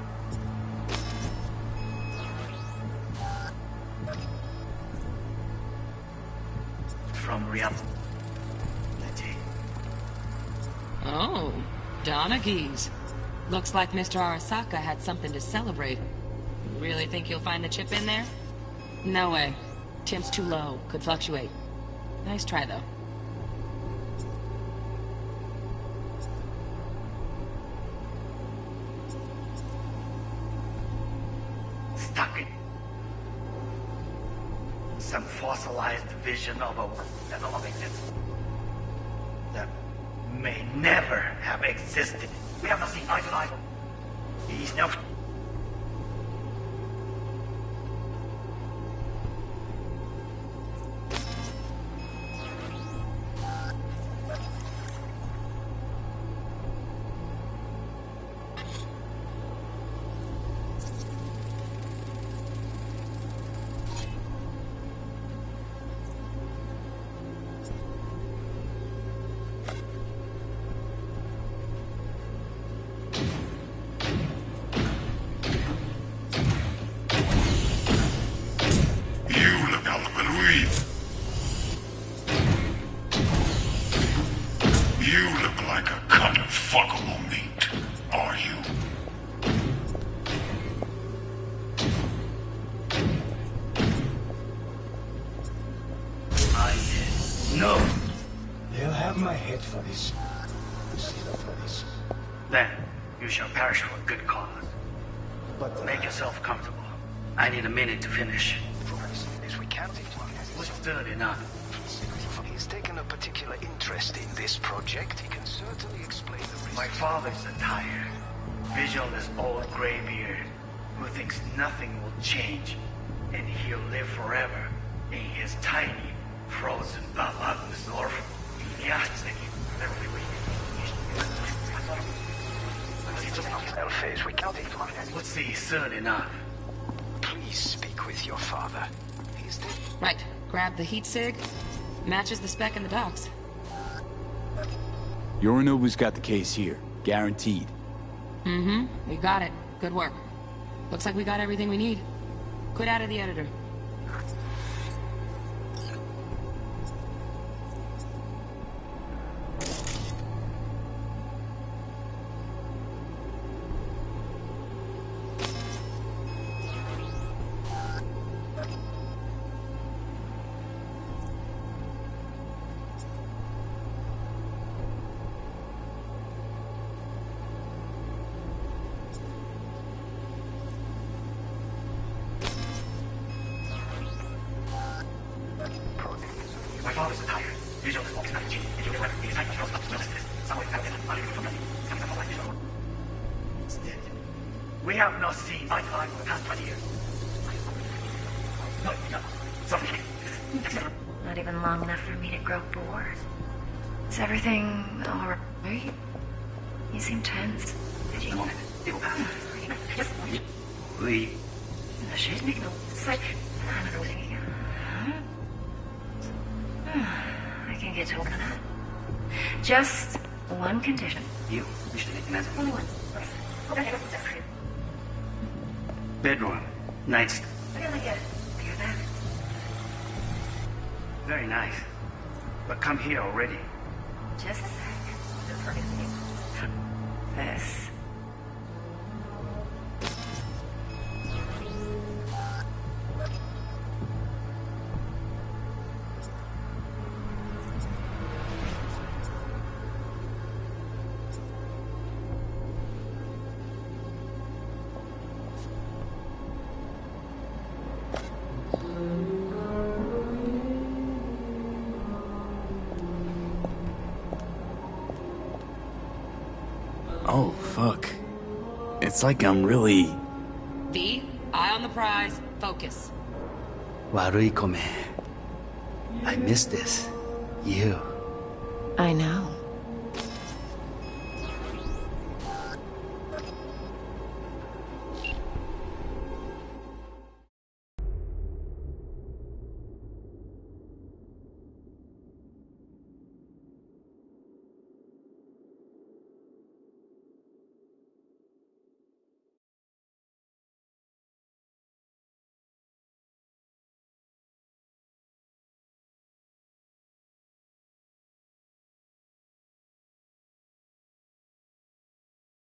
from reality. Oh, Donaghys. Looks like Mr. Arasaka had something to celebrate. really think you'll find the chip in there? No way. Temp's too low. Could fluctuate. Nice try, though. Stuck in some fossilized vision of a that may never have existed. We have not seen eye to eye. He's no. You look like a cut of fuckable meat, are you? I did. No. They'll have my head for this. For this. Then you shall perish for a good cause. But make yourself comfortable. I need a minute to finish. Is recounted. Good enough. He's taken a particular interest in this project. He can certainly explain the reason. My father's a tired, visionless old graybeard who thinks nothing will change, and he'll live forever in his tiny, frozen babag's orphan. We'll see soon enough. Please speak with your father. He's dead. Right. Grab the heat sig. Matches the spec in the docks. Yorinobu's got the case here. Guaranteed. Mm-hmm. We got it. Good work. Looks like we got everything we need. Quit out of the editor. My father's a tired, visionless old strategy, and you'll forever be his tiny, frozen up to this. Somewhere out there, not even from nothing. Coming up like this. Instead, we have not seen eye to eye for the past 20 years. No. Something. Not even long enough for me to grow bored. Is everything all right? You seem tense. Did you? It will pass. We. The shit make no sense. I'm losing you. I can get to work on that. Just one condition. You should make an answer. Only one. Bedroom. Nightstand. I really get it. Hear that? Very nice. But come here already. Just a sec. This. Oh, fuck. It's like I'm really... V, eye on the prize, focus. Warui kome. I miss this. You. I know.